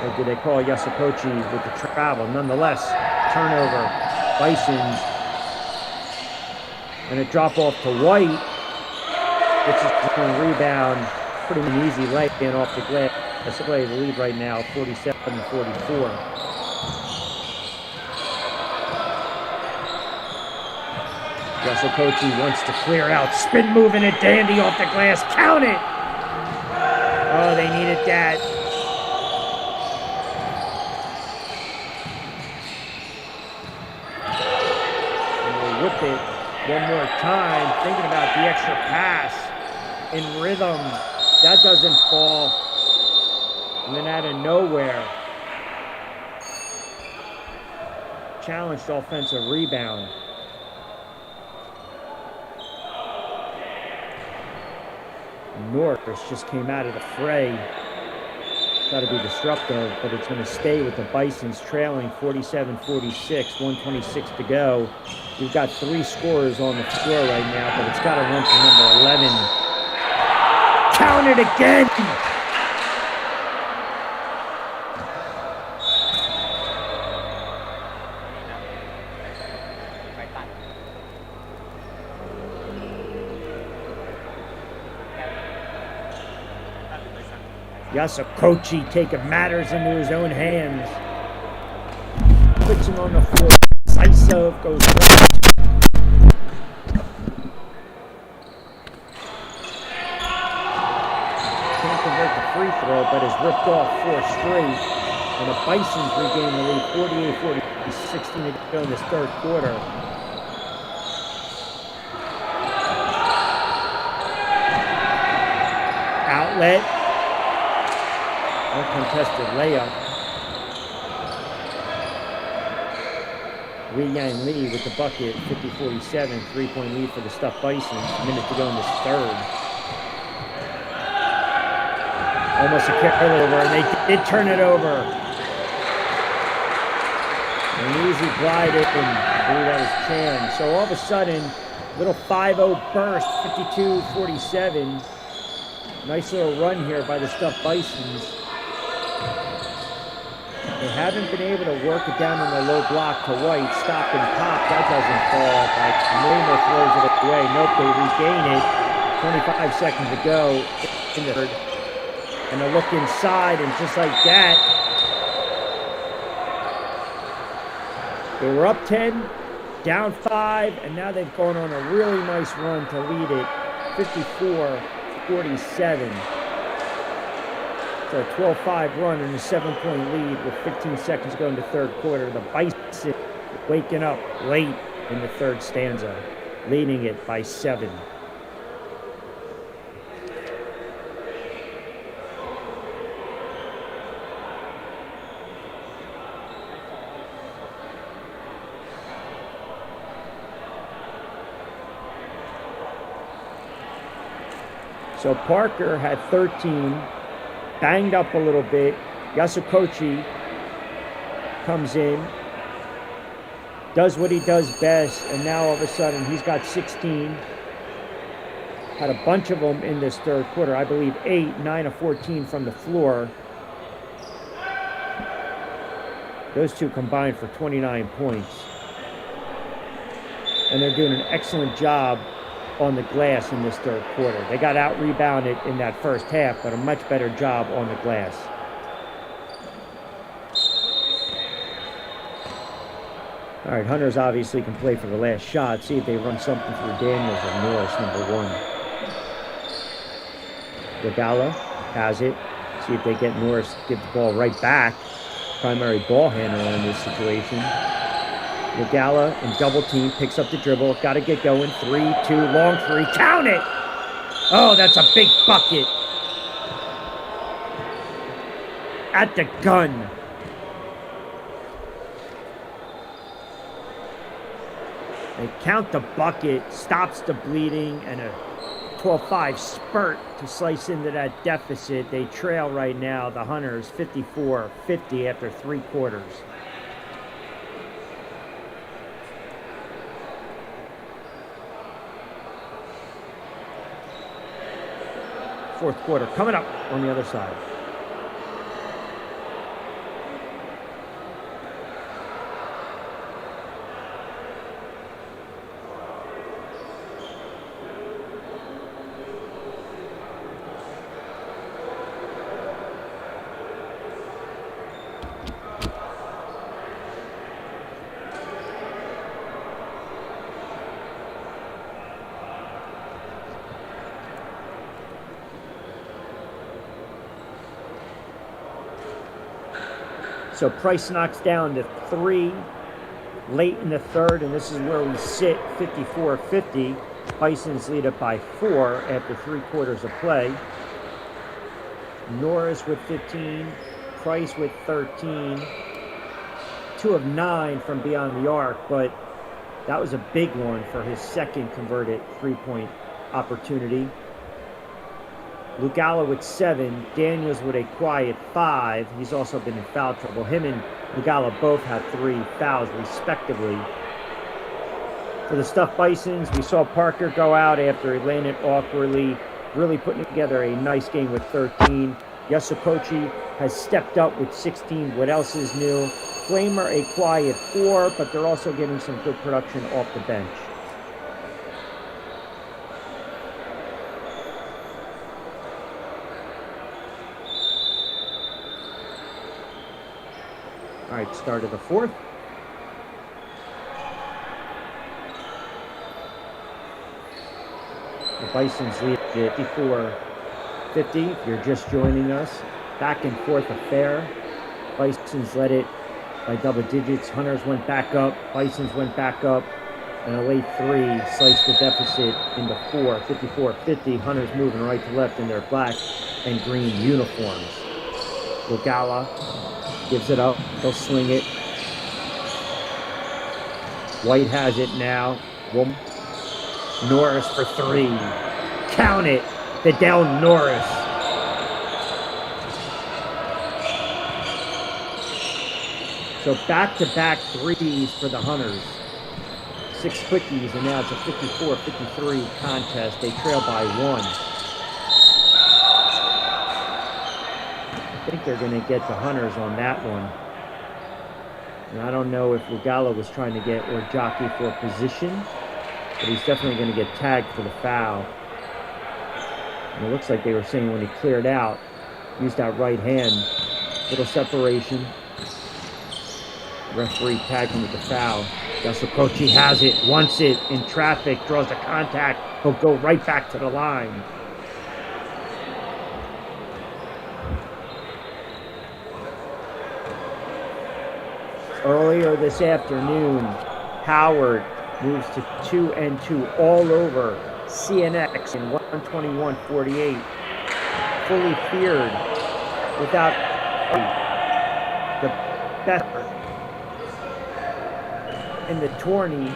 Or did they call Yasukochi with the travel? Nonetheless, turnover. Bisons. And a drop off to White, which is going to rebound. Pretty easy laying off the glass. That's the way the lead right now, 47-44. Yasukochi wants to clear out. Spin moving it, dandy off the glass. Count it! Oh, they needed that. And they whip it one more time. Thinking about the extra pass. In rhythm. That doesn't fall. And then out of nowhere. Challenged offensive rebound. Norris just came out of the fray. Got to be disruptive, but it's going to stay with the Bisons trailing 47-46, 126 to go. You've got 3 scorers on the floor right now, but it's got to run for number 11. Count it again! Yasukochi taking matters into his own hands. Puts him on the floor. Decisive goes right. Can't convert the free throw, but has ripped off 4 straight. And the Bisons regain the lead 48-40, 16 to go in this third quarter. Outlet. Uncontested layup. Wei Yang Lee with the bucket, 50-47, 3-point lead for the Stuffed Bisons. A minute to go in this third. Almost a carryover, and they did turn it over. An easy glide in, I believe that was Chan. So all of a sudden, little 5-0 burst, 52-47. Nice little run here by the Stuffed Bisons. They haven't been able to work it down on the low block to White. Stop and pop. That doesn't fall. But Neymar throws it away. Nope, they regain it. 25 seconds to go in the third. And a look inside, and just like that, they were up 10, down 5, and now they've gone on a really nice run to lead it 54-47. So a 12-5 run and a 7-point lead with 15 seconds to go in the third quarter. The Bisons waking up late in the third stanza, leading it by 7. So Parker had 13, banged up a little bit. Yasukochi comes in, does what he does best, and now all of a sudden he's got 16. Had a bunch of them in this third quarter. I believe 8, 9 of 14 from the floor. Those two combined for 29 points. And they're doing an excellent job on the glass in this third quarter. They got out-rebounded in that first half, but a much better job on the glass. All right, Hunters obviously can play for the last shot. See if they run something through Daniels or Norris, number 1. Regala has it. See if they get Norris, give the ball right back. Primary ball handler in this situation. Regala in double team, picks up the dribble, got to get going. 3, 2, long 3, count it! Oh, that's a big bucket. At the gun. They count the bucket, stops the bleeding, and a 12-5 spurt to slice into that deficit. They trail right now, the Hunters, 54-50 after 3 quarters. Fourth quarter coming up on the other side. So Price knocks down to 3 late in the third, and this is where we sit, 54-50. Bisons lead it by 4 after 3 quarters of play. Norris with 15, Price with 13. 2 of 9 from beyond the arc, but that was a big one for his second converted 3-point opportunity. Lugala with 7, Daniels with a quiet 5. He's also been in foul trouble. Him and Lugala both had 3 fouls respectively. For the Stuffed Bisons, we saw Parker go out after he landed awkwardly, really putting together a nice game with 13. Yasukochi has stepped up with 16. What else is new? Flamer a quiet 4, but they're also getting some good production off the bench. All right, start of the fourth. The Bisons lead 54-50. If you're just joining us, back and forth affair. Bisons led it by double digits. Hunters went back up. Bisons went back up. And a late 3 sliced the deficit into 4, 54-50. Hunters moving right to left in their black and green uniforms. Lugala gives it up. He'll swing it. White has it now. Norris for 3. Count it. Fidel Norris. So back-to-back threes for the Hunters. 6 quickies, and now it's a 54-53 contest. They trail by 1. I think they're going to get the Hunters on that one. And I don't know if Regala was trying to get or jockey for position, but he's definitely going to get tagged for the foul. And it looks like they were saying when he cleared out, used that right hand, little separation. Referee tagged him with the foul. Yasukochi has it, wants it, in traffic, draws the contact. He'll go right back to the line. Earlier this afternoon, Howard moves to 2-2 all over CNX in 121-48. Fully feared without the best in the tourney.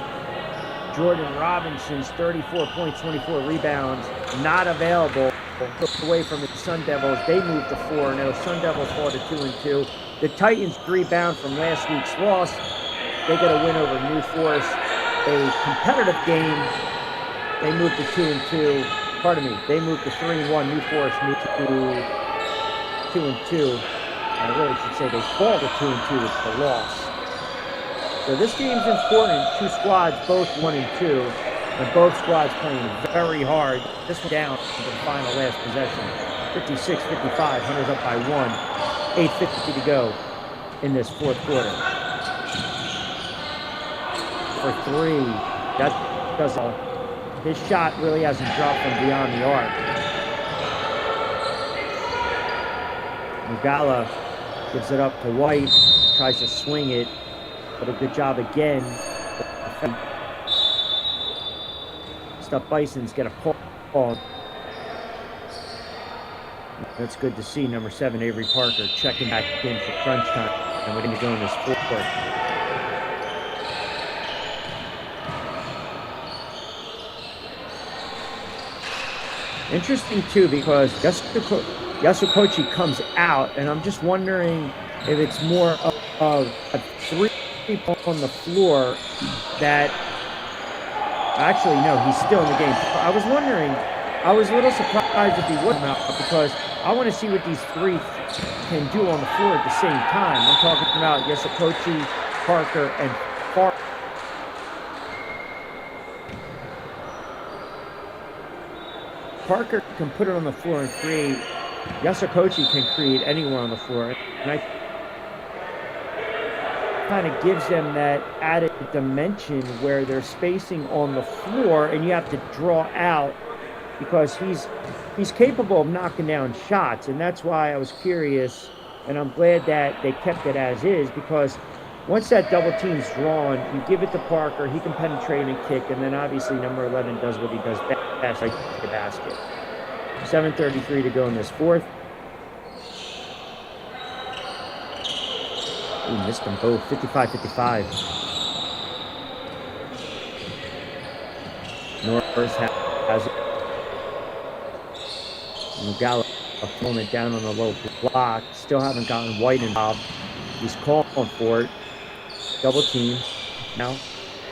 Jordan Robinson's 34 points, 24 rebounds, not available. Took away from the Sun Devils. They moved to 4-0. Sun Devils fall to 2-2. The Titans rebound from last week's loss. They get a win over New Force. A competitive game. They moved to 2-2. Pardon me. They moved to 3-1. New Force moved to 2-2. I really should say they fall to 2-2 with the loss. So this game's important. Two squads, both 1-2, and both squads playing very hard. This one down to the final last possession. 56-55. Hunters up by 1. 8:50 to go in this fourth quarter. For 3, that does all. His shot really hasn't dropped from beyond the arc. Naga gives it up to White, tries to swing it, but a good job again. Stuff Bisons get a pull. That's good to see. Number 7, Avery Parker, checking back in for crunch time. And we're going to go in this fourth quarter. Interesting, too, because Yasukochi comes out, and I'm just wondering if it's more of a 3 people on the floor that... Actually, no, he's still in the game. I was wondering... I was a little surprised if he wouldn't out because I want to see what these 3 can do on the floor at the same time. I'm talking about Yasukochi, Parker, and Parker. Parker can put it on the floor and create. Yasukochi can create anywhere on the floor. And I kind of gives them that added dimension where they're spacing on the floor and you have to draw out because he's capable of knocking down shots, and that's why I was curious, and I'm glad that they kept it as is, because once that double team's drawn, you give it to Parker, he can penetrate and kick, and then obviously number 11 does what he does best, right to the basket. 7:33 to go in this fourth. He missed them both, 55-55. Norris has it. Naga pulling it down on the low block. Still haven't gotten White involved. He's calling for it. Double team. Now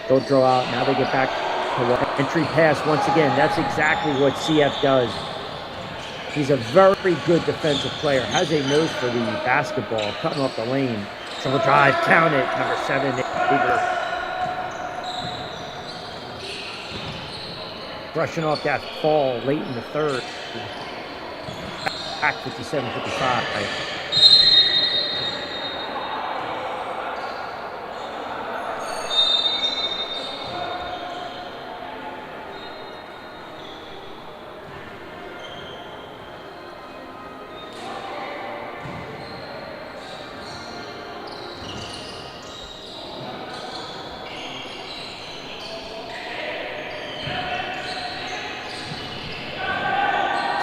they'll draw out. Now they get back to White. Entry pass once again. That's exactly what CF does. He's a very good defensive player. Has a nose for the basketball. Cutting off the lane. Triple drive. Count it. Number 7. Brushing off that fall late in the third. Back 57-55.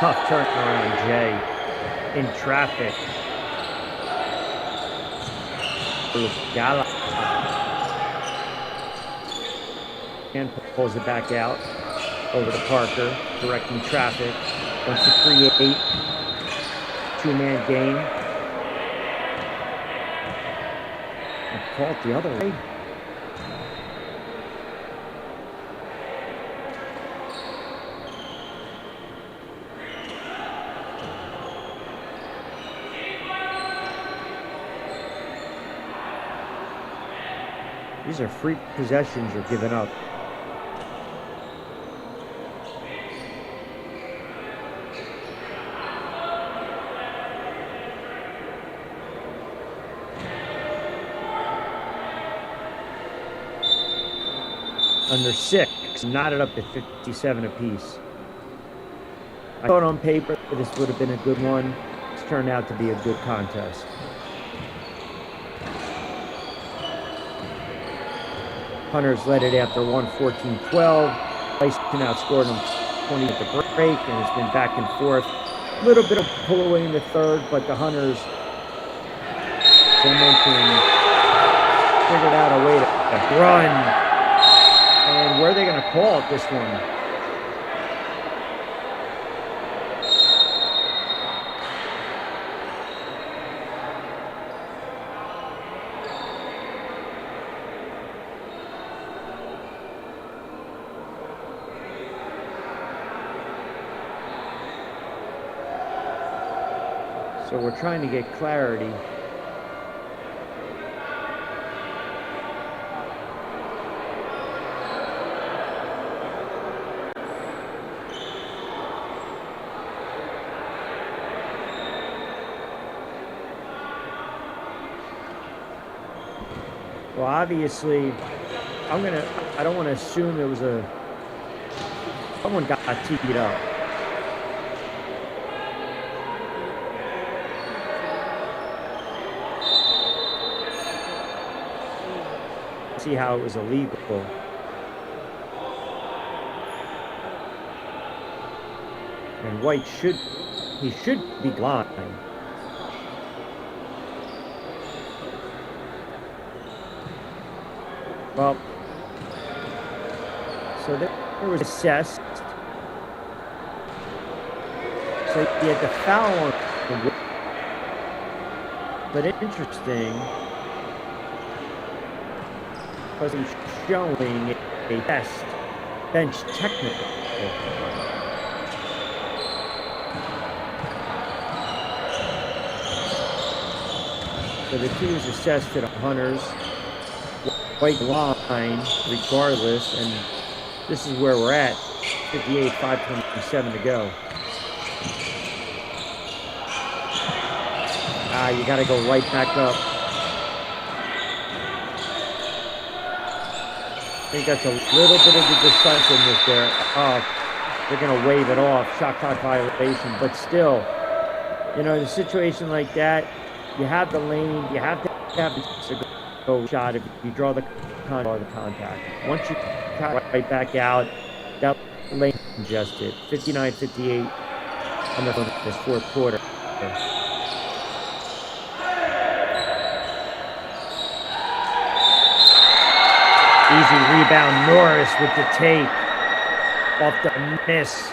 Tough turnaround, Jay. In traffic. Gala. And pulls it back out. Over to Parker. Directing traffic. Wants to create. 2-man game. And call it the other way. These are free possessions you're giving up. Under 6, knotted up to 57 apiece. I thought on paper this would have been a good one. It's turned out to be a good contest. Hunters led it after 1:14-12. Bison outscored them 20 at the break, and it's been back and forth. A little bit of pull away in the third, but the Hunters, as I mentioned, figured out a way to run. And where are they going to call it this one? So we're trying to get clarity. Well, obviously, I don't want to assume it was someone got teed up. See how it was illegal. And White should be blind. Well, so there was assessed. So you had the foul on the, but interesting, because he's showing a test bench technical. So the two was assessed to the Hunters. White line regardless, and this is where we're at. 58, 5:27 to go. You got to go right back up. I think that's a little bit of the decisiveness there. Oh, they're going to wave it off. Shot clock violation, but still, you know, in a situation like that, you have the lane, you have to have the go shot if you draw the contact. Once you cut right back out, that lane congested. 59-58 on this fourth quarter. Easy rebound, Norris with the take off the miss.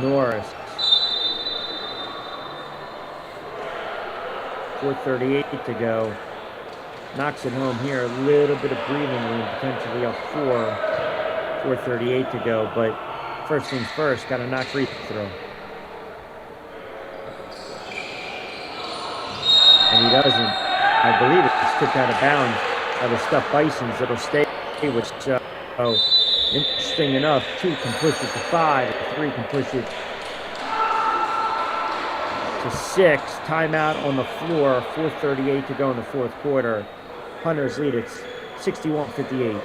Norris. 4:38 to go. Knocks it home here. A little bit of breathing room, potentially up 4:38 to go. But first things first, got to knock free throw. And he doesn't. I believe it's tipped out of bounds by the stuffed Bisons. It'll stay, which interesting enough, 2 can push it to 5, 3 can push it to 6. Timeout on the floor, 4:38 to go in the fourth quarter. Hunters lead it 61-58.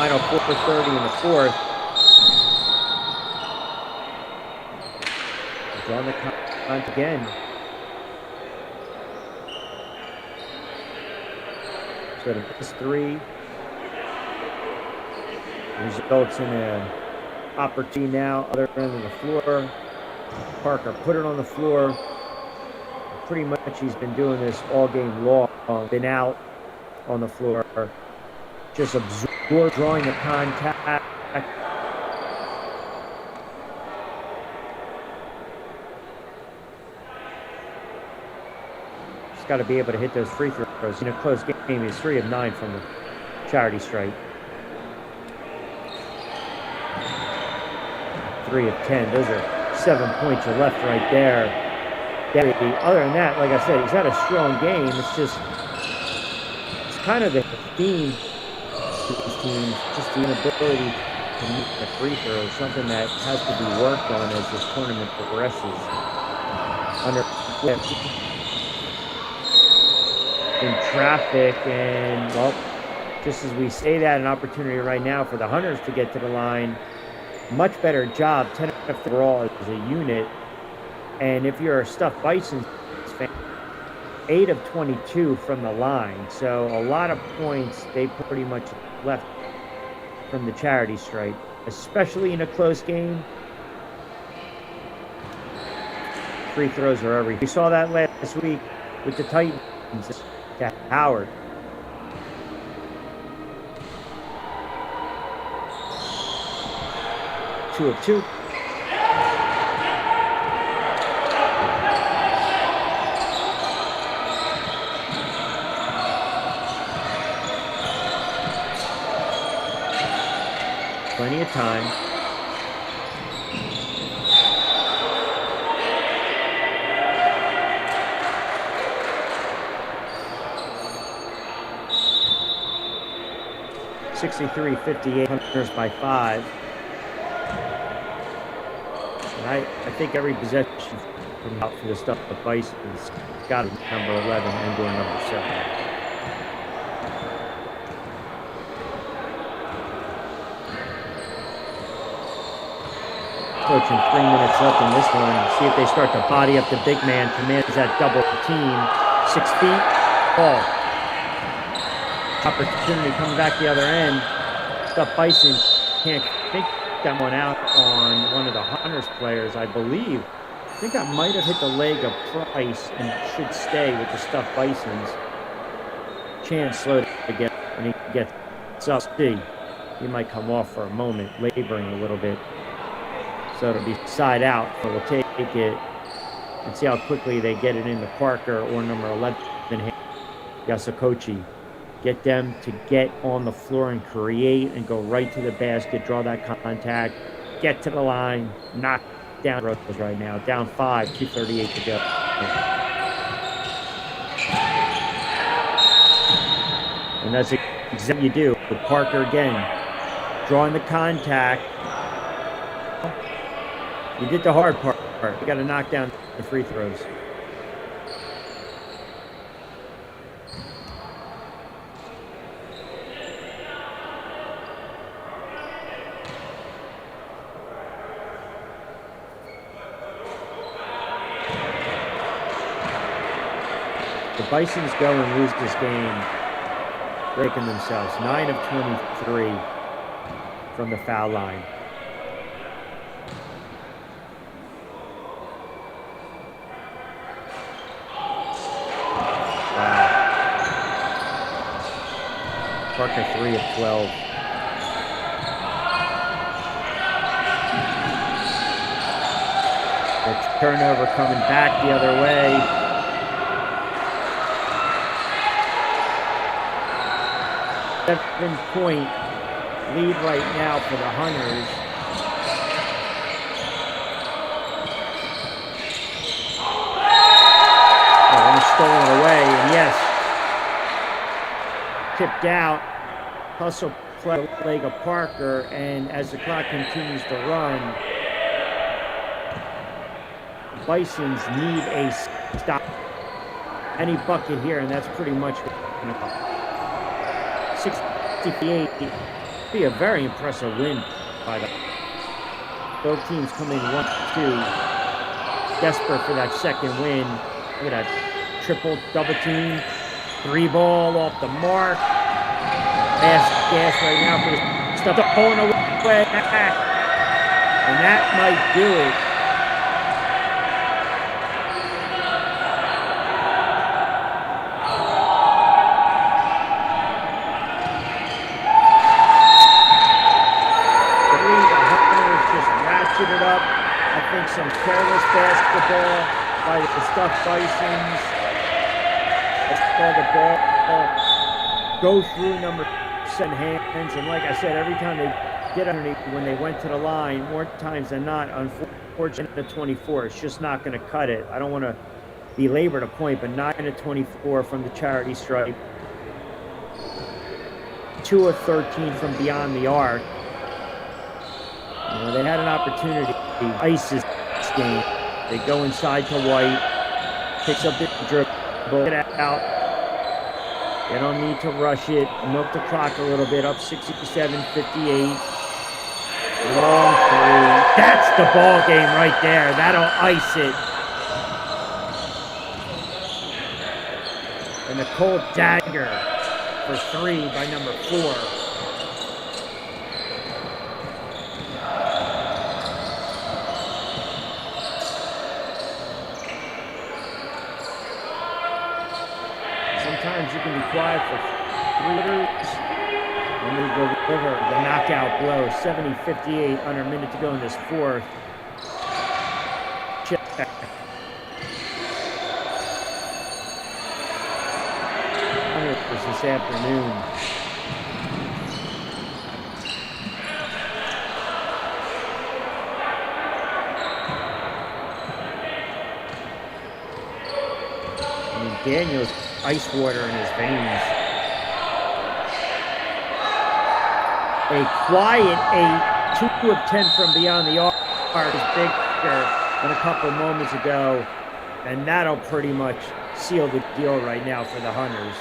final 4:30 in the fourth. Draw the count again. So the plus 3 results in an opportunity now, other end of the floor. Parker put it on the floor. Pretty much he's been doing this all game long. Been out on the floor. Just absorb, drawing the contact. Just got to be able to hit those free throws. In a close game, he's 3 of 9 from the charity stripe. 3 of 10. Those are 7 points are left right there. Other than that, like I said, he's had a strong game. It's kind of the theme to these teams, just the inability to meet the free throws, something that has to be worked on as this tournament progresses. Under in traffic, and well, just as we say that, an opportunity right now for the Hunters to get to the line. Much better job, 10 overall as a unit. And if you're a stuffed Bisons fan, 8 of 22 from the line. So a lot of points they pretty much left from the charity stripe, especially in a close game. Free throws are everything. We saw that last week with the Titans to Howard. Two of 2. Plenty of time. (63-58) Hunters by 5. And I think every possession from out for the stuff the Bisons got to be number 11 and or number 7. Approaching 3 minutes left in this one. See if they start to body up the big man. Commands that double team. 6 feet. Ball. Opportunity coming back the other end. Stuff Bison can't think that one out on one of the Hunters players, I believe. I think I might have hit the leg of Price and should stay with the Stuffed Bisons. Chance slowed again when he gets up. See, he might come off for a moment, laboring a little bit. So it'll be side out, but we'll take it and see how quickly they get it into Parker or number 11, Yasakochi. Get them to get on the floor and create and go right to the basket, draw that contact, get to the line, knock down Rose right now. Down 5, 2:38 to go. And that's exactly what you do with Parker again. Drawing the contact. You did the hard part. You got to knock down the free throws. The Bisons go and lose this game, breaking themselves. 9 of 23 from the foul line. Parker 3 of 12. The turnover coming back the other way. Seven-point lead right now for the Hunters. Oh, almost stolen it away, and yes, tipped out. Hustle play leg of Parker, and as the clock continues to run, Bisons need a stop. Any bucket here, and that's pretty much 68 Be a very impressive win by the both teams come in 1-2, desperate for that second win. Look at that triple double team, 3-ball off the mark. Last gas right now for the stuff up pulling away, and that might do it. It up. I think some careless basketball by the stuffed Bisons. Let's call the ball go through number 7 hands, and like I said, every time they get underneath, when they went to the line, more times than not, unfortunately, the 24, it's just not going to cut it. I don't want to belabor the point, but 9-24 from the charity stripe, 2 of 13 from beyond the arc. They had an opportunity to ice this game. They go inside to White, picks up the dribble, get out. They don't need to rush it. Milk the clock a little bit, up 67-58. Long three. That's the ball game right there. That'll ice it. And the cold dagger for 3 by number 4. Sometimes you can be quiet for 3 minutes, and we deliver the knockout blow. 70-58, under a minute to go in this fourth. Check. This afternoon. Daniel's ice water in his veins. A quiet 8, 2 of 10 from beyond the arc is bigger than a couple moments ago, and that'll pretty much seal the deal right now for the Hunters.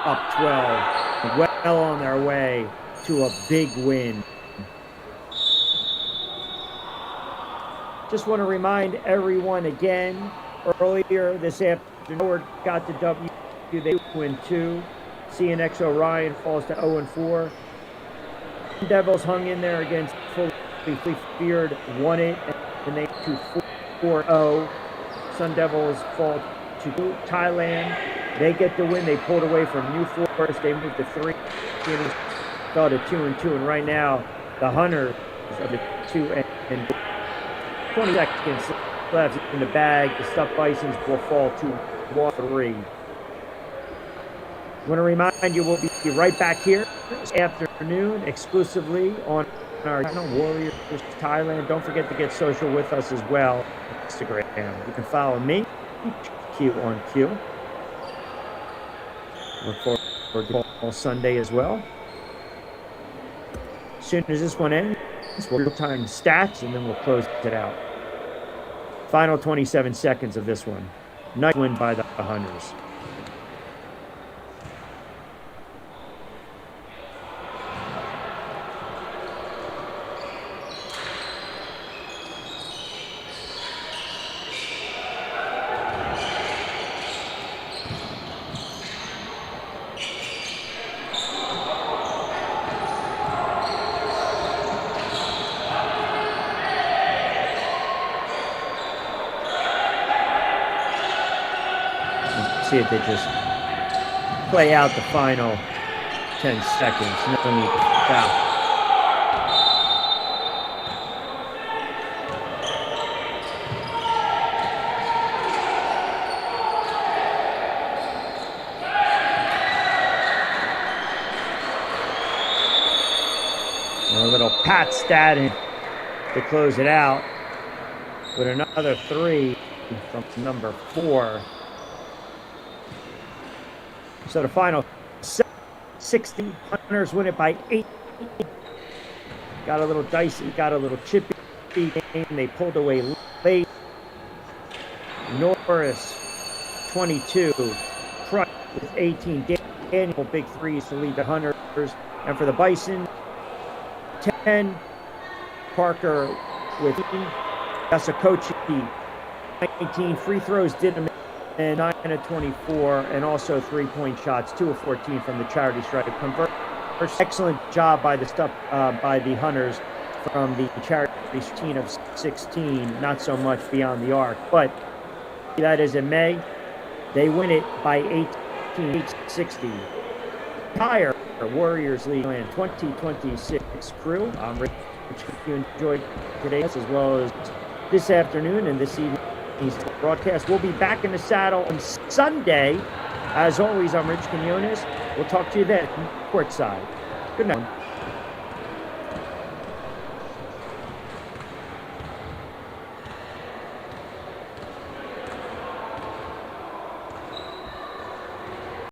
Up 12, well on their way to a big win. Just want to remind everyone again, earlier this afternoon, Howard got the W. They win 2. CNX Orion falls to 0-4. Devils hung in there against fully feared, won it, and they to 4-0. Sun Devils fall to Thailand. They get the win. They pulled away from New Forest. They moved to 3. Fell to 2-2, and right now the Hunters are the 2 and 20 seconds left in the bag. The stuffed Bisons will fall to 1-3. I want to remind you, we'll be right back here this afternoon exclusively on our channel, Warriors Thailand. Don't forget to get social with us as well. Instagram. You can follow me, Q on Q. Look forward to all Sunday as well. As soon as this one ends, we'll time stats and then we'll close it out. Final 27 seconds of this one. Nice win by the Hunters. See if they just play out the final 10 seconds. No need to foul. A little pat stat to close it out with another 3 from number 4. So the final 60, Hunters win it by 8. Got a little dicey, got a little chippy game. They pulled away late. Norris, 22. Crutch with 18. Daniel, big threes to lead the Hunters. And for the Bison, 10. Parker with Yasakochi, 19. Free throws did him in 9 of 24, and also 3-point shots, 2 of 14 from the charity stripe. Excellent job by the Hunters from the charity 16 of 16, not so much beyond the arc. But that is in May. They win it by 18-60. Entire Warriors League 2026 crew. I'm Rich. If you enjoyed today's as well as this afternoon and this evening's broadcast, we'll be back in the saddle on Sunday. As always, I'm Rich Quinones. We'll talk to you then, courtside. Good night.